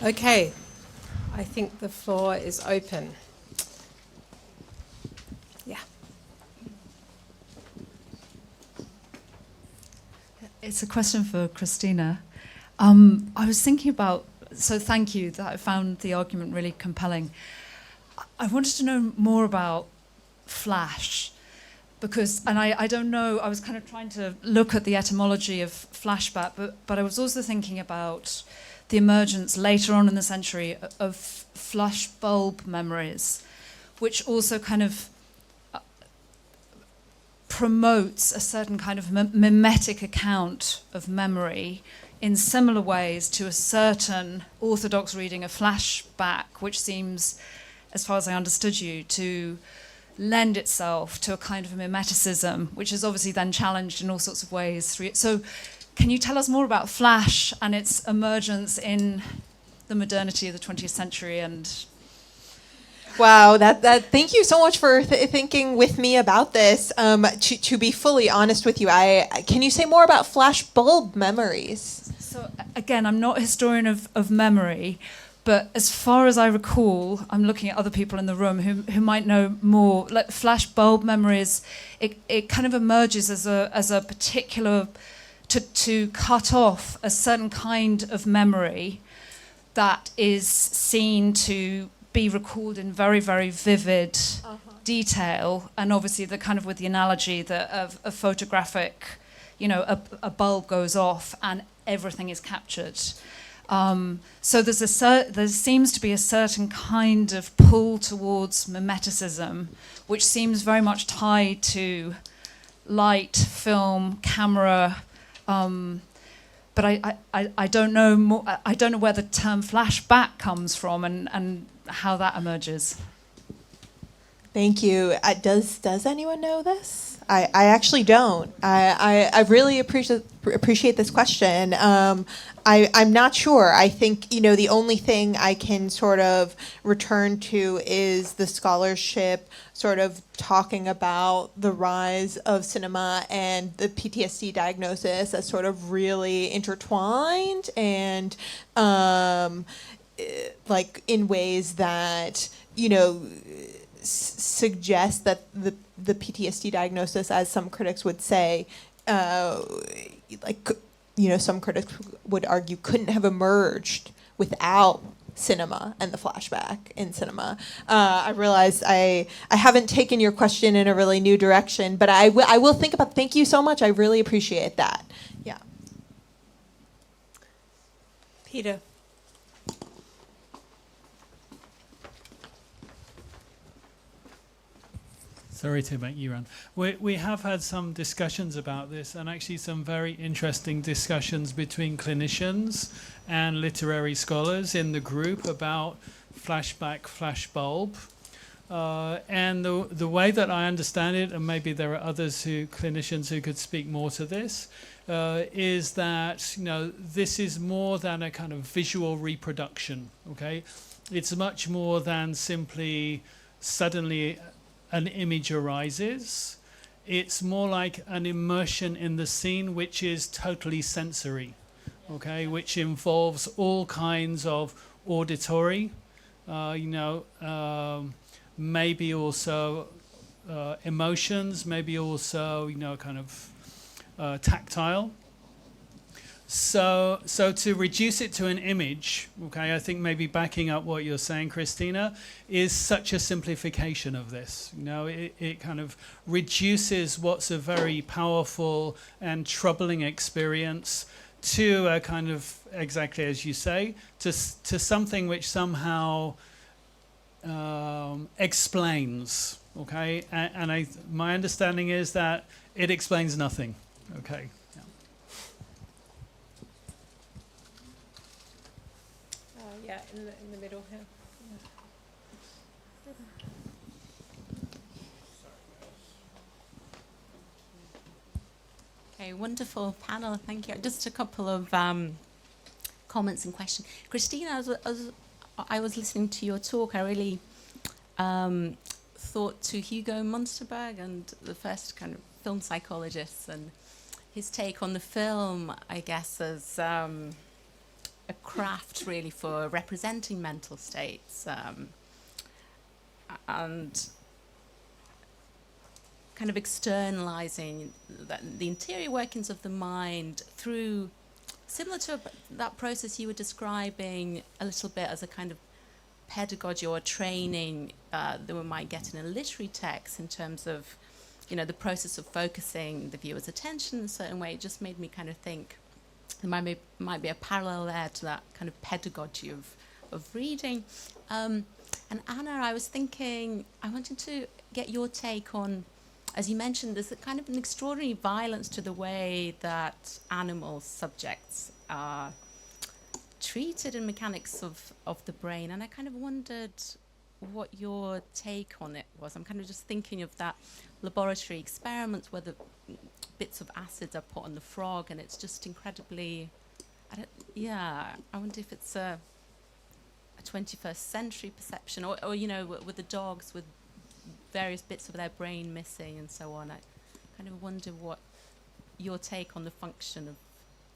Okay, I think the floor is open. Yeah. It's a question for Christina. I was thinking about, so thank you, that I found the argument really compelling. I wanted to know more about Flash, because, and I don't know, I was kind of trying to look at the etymology of flashback, but I was also thinking about the emergence later on in the century of flashbulb memories, which also kind of promotes a certain kind of mimetic account of memory in similar ways to a certain orthodox reading of Flashback, which seems, as far as I understood you, to lend itself to a kind of mimeticism, which is obviously then challenged in all sorts of ways. So can you tell us more about Flash and its emergence in the modernity of the 20th century? And wow, thank you so much for thinking with me about this. To be fully honest with you, can you say more about flashbulb memories? So again, I'm not a historian of memory, but as far as I recall, I'm looking at other people in the room who might know more. Like flashbulb memories, it kind of emerges as a particular to cut off a certain kind of memory that is seen to be recalled in very, very vivid detail, and obviously the kind of with the analogy that of a photographic, a bulb goes off and everything is captured. So there seems to be a certain kind of pull towards mimeticism, which seems very much tied to light, film, camera. But I don't know more. I don't know where the term flashback comes from and how that emerges. Thank you. Does anyone know this? I actually don't. I really appreciate this question. I'm not sure. I think, the only thing I can sort of return to is the scholarship sort of talking about the rise of cinema and the PTSD diagnosis as sort of really intertwined and like in ways that, suggest that the PTSD diagnosis, as some critics would say, some critics would argue couldn't have emerged without cinema and the flashback in cinema. I realize I haven't taken your question in a really new direction, but I will think about. Thank you so much. I really appreciate that. Yeah. Peter. Sorry to make you run. We have had some discussions about this, and actually some very interesting discussions between clinicians and literary scholars in the group about flashback, flashbulb. And the way that I understand it, and maybe there are clinicians who could speak more to this, is that this is more than a kind of visual reproduction. Okay, it's much more than simply suddenly an image arises. It's more like an immersion in the scene, which is totally sensory, okay, which involves all kinds of auditory, maybe also emotions, maybe also, kind of tactile. So to reduce it to an image, okay, I think maybe backing up what you're saying, Christina, is such a simplification of this. It kind of reduces what's a very powerful and troubling experience to a kind of, exactly as you say, to something which somehow explains, okay? And my understanding is that it explains nothing, okay? Yeah, in the middle here. Okay, wonderful panel. Thank you. Just a couple of comments and questions. Christina, as I was listening to your talk, I really thought to Hugo Munsterberg and the first kind of film psychologist and his take on the film, I guess, as a craft really for representing mental states and kind of externalizing the interior workings of the mind through, similar to that process you were describing a little bit as a kind of pedagogy or training that we might get in a literary text in terms of, the process of focusing the viewer's attention in a certain way. It just made me kind of think there might be a parallel there to that kind of pedagogy of reading. And Anna, I was thinking, I wanted to get your take on, as you mentioned, there's a kind of an extraordinary violence to the way that animal subjects are treated in mechanics of the brain. And I kind of wondered what your take on it was. I'm kind of just thinking of that laboratory experiments where the bits of acid are put on the frog, and it's just incredibly, I wonder if it's a 21st century perception, or with the dogs with various bits of their brain missing and so on. I kind of wonder what your take on the function of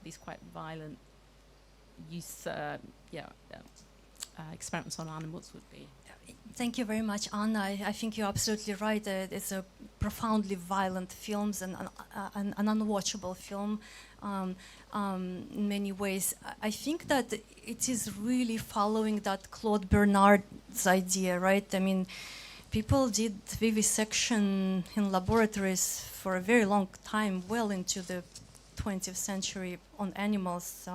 these quite violent use, experiments on animals would be. Thank you very much, Anna. I think you're absolutely right. It's a profoundly violent films and an unwatchable film in many ways. I think that it is really following that Claude Bernard's idea, right? I mean, people did vivisection in laboratories for a very long time, well into the 20th century on animals.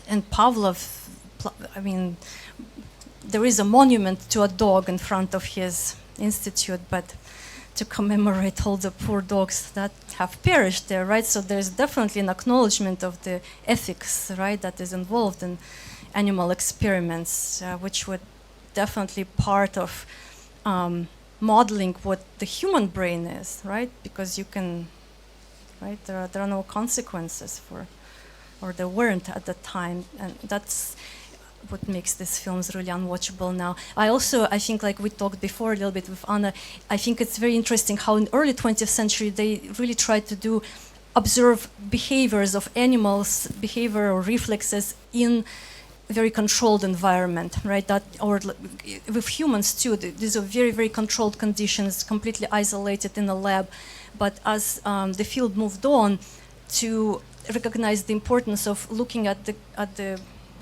And Pavlov, I mean, there is a monument to a dog in front of his institute, but to commemorate all the poor dogs that have perished there, right? So there's definitely an acknowledgement of the ethics, right, that is involved animal experiments, which would definitely part of modeling what the human brain is, right? Because you can, right? There are no consequences for, or there weren't at the time, and that's what makes these films really unwatchable now. I think, like we talked before a little bit with Anna, I think it's very interesting how in early 20th century they really tried to observe behaviors of animals, behavior or reflexes in a very controlled environment, right? That, or with humans too, these are very, very controlled conditions, completely isolated in a lab. But as the field moved on to recognize the importance of looking at the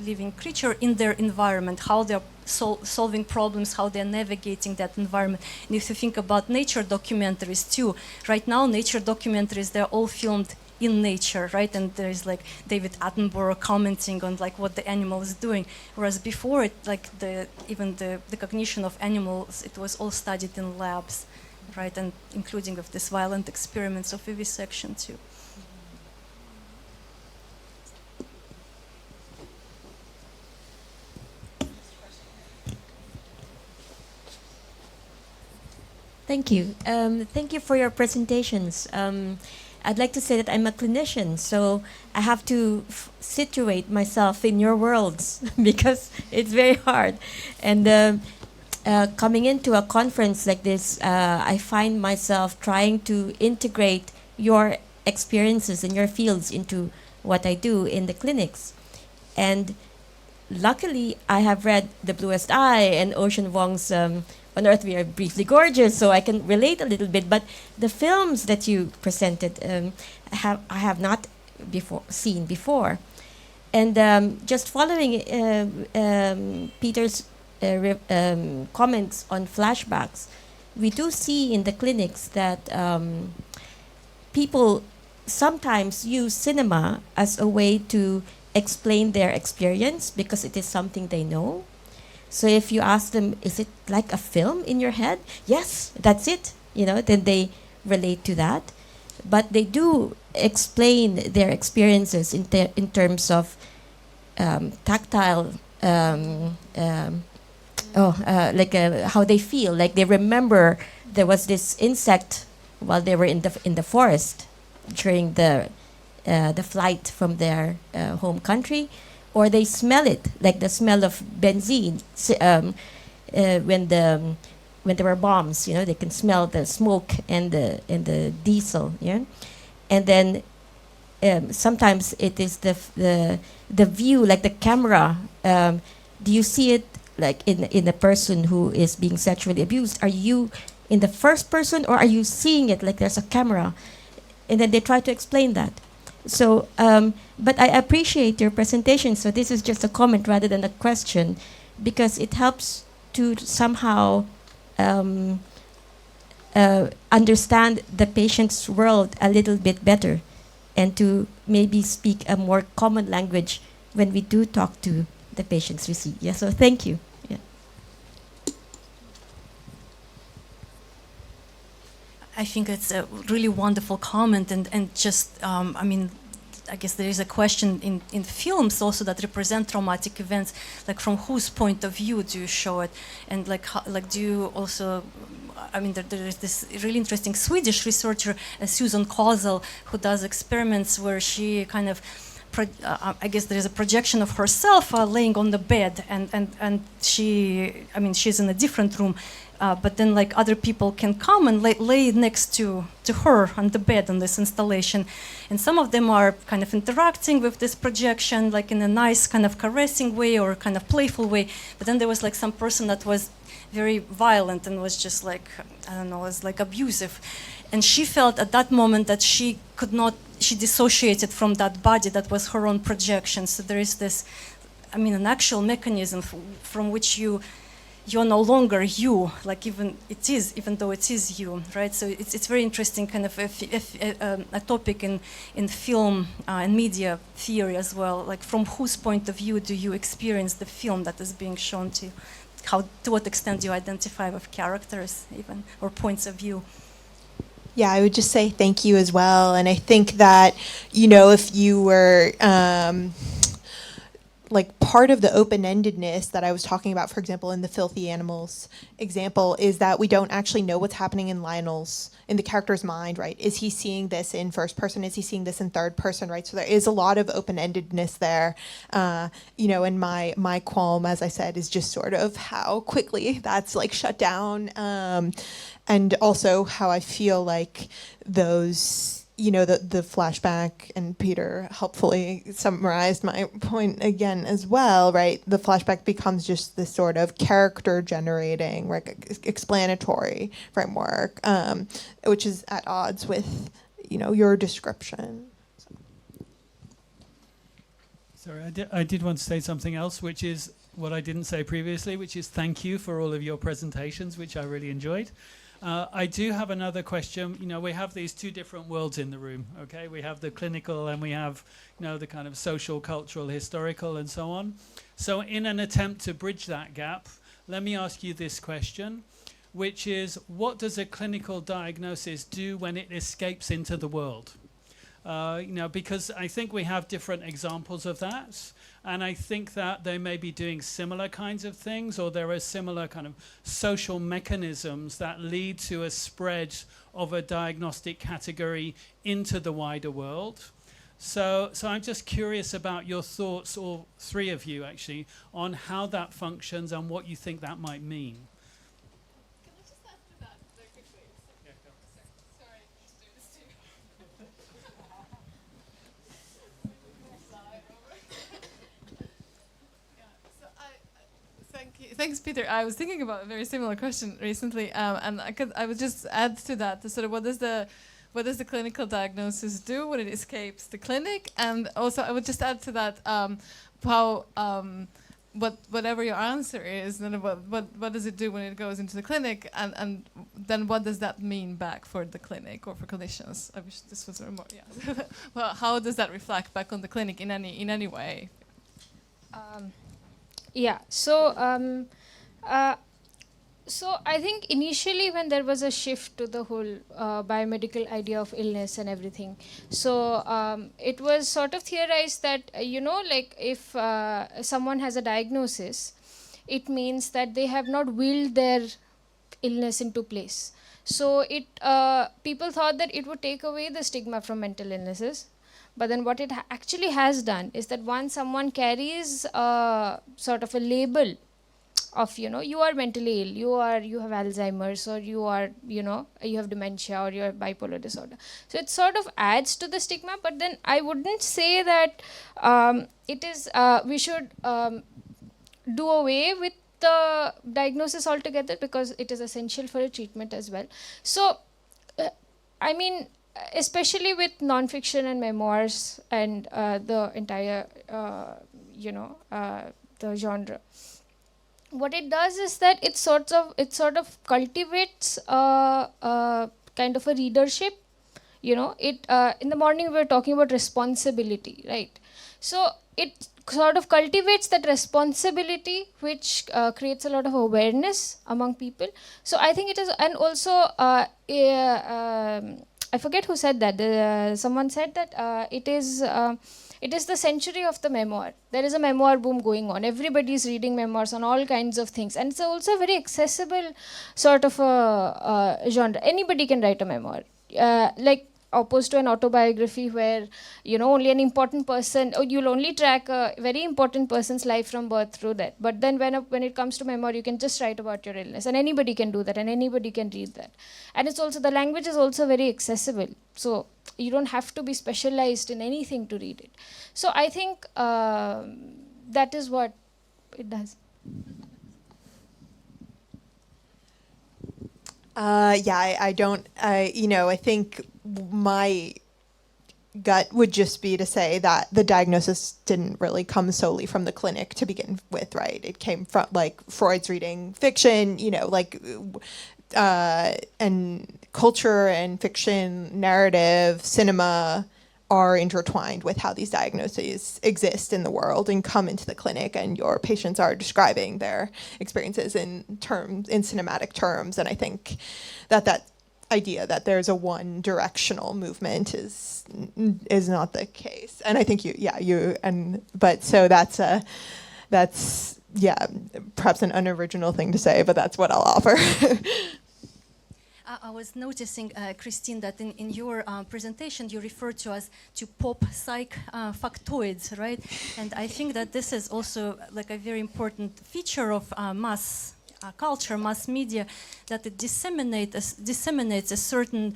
living creature in their environment, how they're solving problems, how they're navigating that environment. And if you think about nature documentaries too, right now nature documentaries, they're all filmed in nature, right? And there's like David Attenborough commenting on like what the animal is doing. Whereas before it, like even the cognition of animals, it was all studied in labs, right? And including of this violent experiments of vivisection too. Thank you. Thank you for your presentations. I'd like to say that I'm a clinician, so I have to situate myself in your worlds because it's very hard. And coming into a conference like this, I find myself trying to integrate your experiences and your fields into what I do in the clinics. And luckily, I have read The Bluest Eye and Ocean Vuong's On Earth We Are Briefly Gorgeous, so I can relate a little bit. But the films that you presented, I have not seen before. And just following Peter's comments on flashbacks, we do see in the clinics that people sometimes use cinema as a way to explain their experience because it is something they know. So if you ask them, is it like a film in your head? Yes, that's it. Then they relate to that. But they do explain their experiences in terms of tactile, how they feel. Like they remember there was this insect while they were in the forest during the flight from their home country. Or they smell it, like the smell of benzene. When there were bombs, they can smell the smoke and the diesel. Yeah, and then sometimes it is the view, like the camera. Do you see it like in a person who is being sexually abused? Are you in the first person, or are you seeing it like there's a camera? And then they try to explain that. So, but I appreciate your presentation. So this is just a comment rather than a question, because it helps to somehow understand the patient's world a little bit better, and to maybe speak a more common language when we do talk to the patients we see. Yeah. So thank you. Yeah. I think it's a really wonderful comment, and just, I guess there is a question in films also that represent traumatic events, like from whose point of view do you show it, and do you also, there is this really interesting Swedish researcher, Susan Kozel, who does experiments where she kind of, I guess there is a projection of herself laying on the bed, and she's in a different room. But then like other people can come and lay next to her on the bed on this installation. And some of them are kind of interacting with this projection like in a nice kind of caressing way or kind of playful way. But then there was like some person that was very violent and was just like, I don't know, was like abusive. And she felt at that moment that she dissociated from that body that was her own projection. So there is this, an actual mechanism from which you're no longer you, like even though it is you, right? So it's very interesting kind of a topic in film and media theory as well. Like from whose point of view do you experience the film that is being shown to you? To what extent do you identify with characters even, or points of view? Yeah, I would just say thank you as well. And I think that, if you were like part of the open-endedness that I was talking about, for example, in the filthy animals example, is that we don't actually know what's happening in the character's mind, right? Is he seeing this in first person? Is he seeing this in third person, right? So there is a lot of open-endedness there, and my qualm, as I said, is just sort of how quickly that's like shut down, and also how I feel like those, the flashback, and Peter helpfully summarized my point again as well, right? The flashback becomes just this sort of character generating, like explanatory framework, which is at odds with, your description. Sorry, I did want to say something else, which is what I didn't say previously, which is thank you for all of your presentations, which I really enjoyed. I do have another question. We have these two different worlds in the room, okay? We have the clinical and we have, the kind of social, cultural, historical, and so on. So in an attempt to bridge that gap, let me ask you this question, which is, what does a clinical diagnosis do when it escapes into the world? Because I think we have different examples of that. And I think that they may be doing similar kinds of things, or there are similar kind of social mechanisms that lead to a spread of a diagnostic category into the wider world. So I'm just curious about your thoughts, all three of you actually, on how that functions and what you think that might mean. Can I just add to that very quickly? Yeah, go. Sorry to do this too. Thank you. Thanks, Peter. I was thinking about a very similar question recently, and I would just add to that, the sort of what does the clinical diagnosis do when it escapes the clinic, and also I would just add to that how whatever your answer is, then what does it do when it goes into the clinic, and then what does that mean back for the clinic or for clinicians? I wish this was more. Yeah. Well, how does that reflect back on the clinic in any way? So I think initially when there was a shift to the whole biomedical idea of illness and everything, so it was sort of theorized that, like if someone has a diagnosis, it means that they have not willed their illness into place. So people thought that it would take away the stigma from mental illnesses. But then what it actually has done is that once someone carries sort of a label of, you are mentally ill, you have Alzheimer's, or you have dementia, or you have bipolar disorder. So it sort of adds to the stigma, but then I wouldn't say that it is, we should do away with the diagnosis altogether, because it is essential for a treatment as well. So, especially with non-fiction and memoirs and the entire, the genre, what it does is that it sort of cultivates kind of a readership. In the morning we were talking about responsibility, right? So it sort of cultivates that responsibility, which creates a lot of awareness among people. So I think it is, and also I forget who said that. Someone said that it is the century of the memoir. There is a memoir boom going on. Everybody is reading memoirs on all kinds of things. And it's also a very accessible sort of a genre. Anybody can write a memoir. Like opposed to an autobiography where, only an important person, or you'll only track a very important person's life from birth through death. But then when it comes to memoir, you can just write about your illness. And anybody can do that, and anybody can read that. And it's also, the language is also very accessible. So you don't have to be specialized in anything to read it. So I think that is what it does. I think my gut would just be to say that the diagnosis didn't really come solely from the clinic to begin with, right? It came from, like, Freud's reading fiction, and culture and fiction, narrative, cinema are intertwined with how these diagnoses exist in the world and come into the clinic, and your patients are describing their experiences in cinematic terms. And I think that idea that there's a one directional movement is not the case. And I think that's perhaps an unoriginal thing to say, but that's what I'll offer. I was noticing, Christine, that in your presentation you referred to as pop psych factoids, right? And I think that this is also like a very important feature of mass culture, mass media, that it disseminates a certain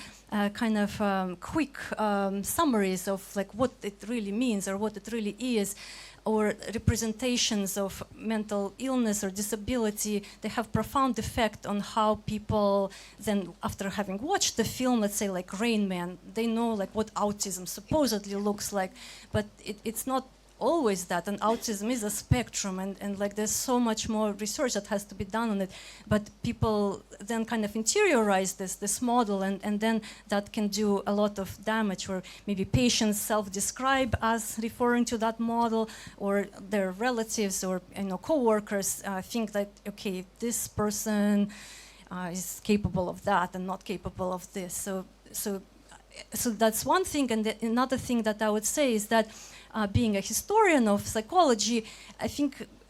kind of quick summaries of like what it really means or what it really is, or representations of mental illness or disability. They have profound effect on how people then, after having watched the film, let's say like Rain Man, they know like what autism supposedly looks like, but it's not always that, and autism is a spectrum, and like there's so much more research that has to be done on it, but people then kind of interiorize this model, and then that can do a lot of damage, or maybe patients self-describe as referring to that model, or their relatives or co-workers think that, okay, this person is capable of that and not capable of this. So that's one thing, and another thing that I would say is that being a historian of psychology, I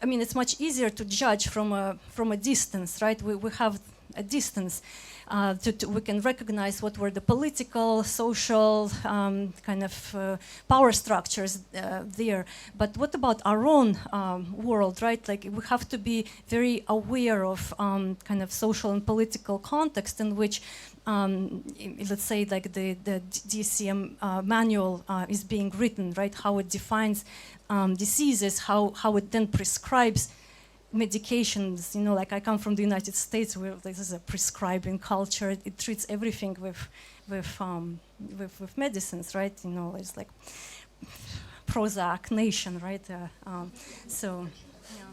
mean, it's much easier to judge from a distance, right? We have a distance. We can recognize what were the political, social kind of power structures there. But what about our own world, right? Like we have to be very aware of kind of social and political context in which, let's say, like the DSM manual is being written, right? How it defines diseases, how it then prescribes medications. Like I come from the United States, where this is a prescribing culture. It treats everything with medicines, right? It's like Prozac nation, right? So, yeah.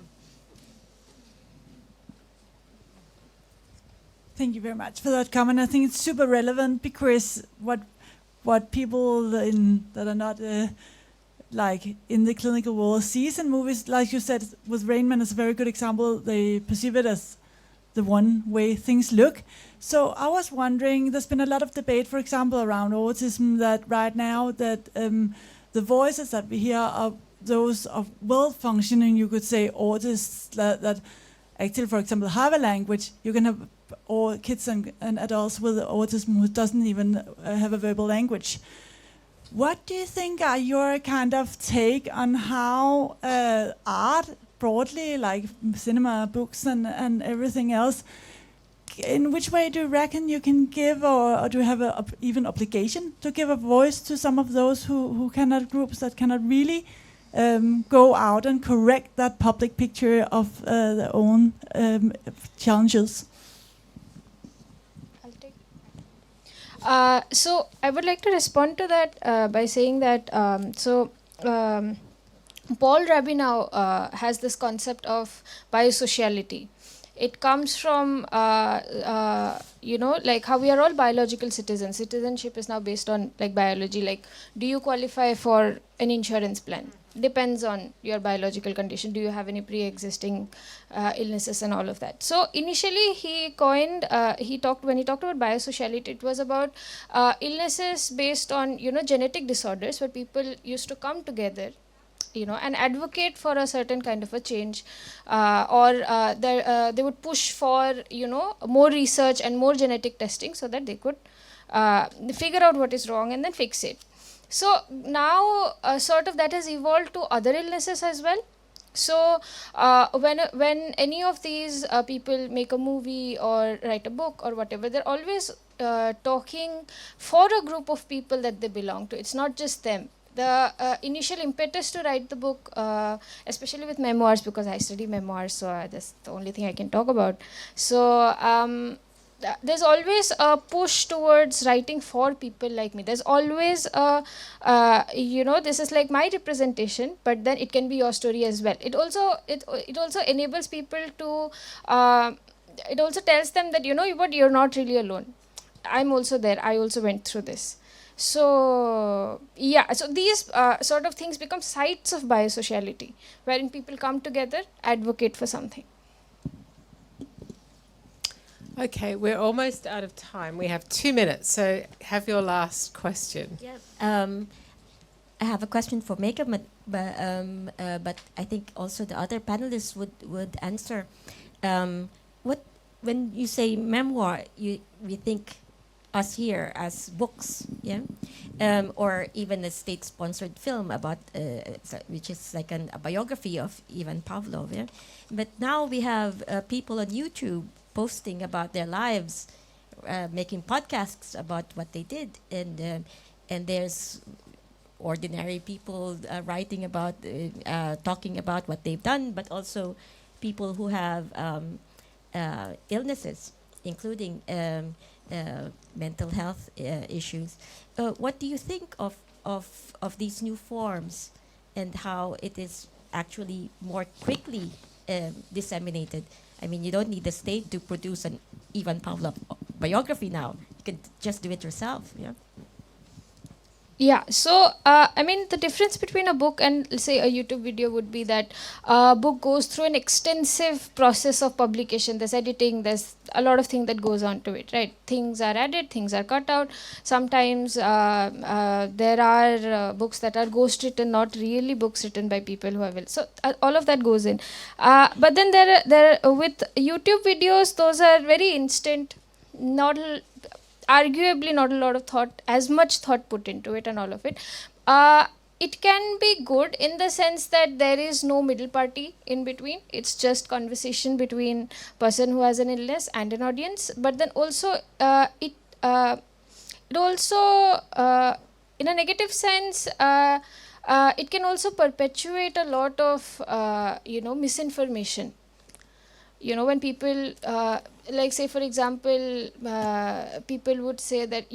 Thank you very much for that comment. I think it's super relevant, because what people that are not like in the clinical world sees in movies, like you said, with Rain Man is a very good example. They perceive it as the one way things look. So I was wondering, there's been a lot of debate, for example, around autism, that right now that the voices that we hear are those of well-functioning, you could say, autists that actually, for example, have a language. You can have or kids and adults with autism who doesn't even have a verbal language. What do you think are your kind of take on how art broadly, like cinema, books, and everything else, in which way do you reckon you can give, or do you have even obligation to give a voice to some of those who cannot, groups that cannot really go out and correct that public picture of their own challenges? So I would like to respond to that by saying that Paul Rabinow has this concept of biosociality. It comes from like how we are all biological citizens. Citizenship is now based on like biology. Like, do you qualify for an insurance plan? Depends on your biological condition. Do you have any pre-existing illnesses and all of that? So initially he coined, when he talked about biosociality, it was about illnesses based on genetic disorders, where people used to come together and advocate for a certain kind of a change, or they would push for more research and more genetic testing, so that they could figure out what is wrong and then fix it. So now sort of that has evolved to other illnesses as well. So when any of these people make a movie or write a book or whatever, they're always talking for a group of people that they belong to. It's not just them. The initial impetus to write the book, especially with memoirs, because I study memoirs, so that's the only thing I can talk about. So there's always a push towards writing for people like me. There's always this is like my representation, but then it can be your story as well. It also enables people to it also tells them that what, you're not really alone. I'm also there. I also went through this. So yeah, so these sort of things become sites of biosociality, wherein people come together, advocate for something. Okay, we're almost out of time. We have 2 minutes, so have your last question. Yeah. I have a question for Megha, but I think also the other panelists would answer. What when you say memoir, we think us here as books, yeah, or even a state-sponsored film about which is like a biography of Ivan Pavlov, yeah. But now we have people on YouTube posting about their lives, making podcasts about what they did, and there's ordinary people writing about, talking about what they've done, but also people who have illnesses, including mental health issues. What do you think of these new forms and how it is actually more quickly disseminated? I mean, you don't need the state to produce an Ivan Pavlov biography now. You can just do it yourself, yeah? Yeah, so I mean, the difference between a book and, let's say, a YouTube video would be that a book goes through an extensive process of publication. There's editing, there's a lot of things that goes on to it, right? Things are added, things are cut out. Sometimes there are books that are ghostwritten, not really books written by people who have it. So all of that goes in. But then there with YouTube videos, those are very instant, arguably not a lot of thought, as much thought put into it and all of it. It can be good in the sense that there is no middle party in between. It's just conversation between person who has an illness and an audience. But then also it also in a negative sense it can also perpetuate a lot of misinformation. You know, when people, like say for example, people would say that,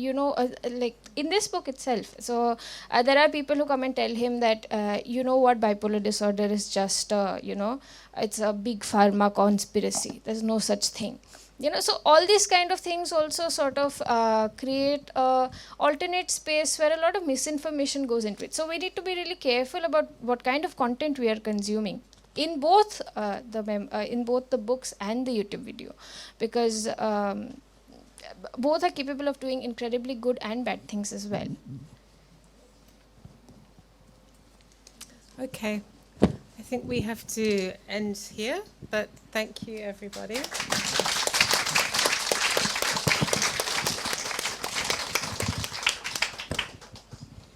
like in this book itself, so there are people who come and tell him that, what bipolar disorder is just, it's a big pharma conspiracy. There's no such thing. So all these kind of things also sort of create a alternate space where a lot of misinformation goes into it. So we need to be really careful about what kind of content we are consuming in both the books and the YouTube video, because both are capable of doing incredibly good and bad things as well. Okay, I think we have to end here, but thank you, everybody.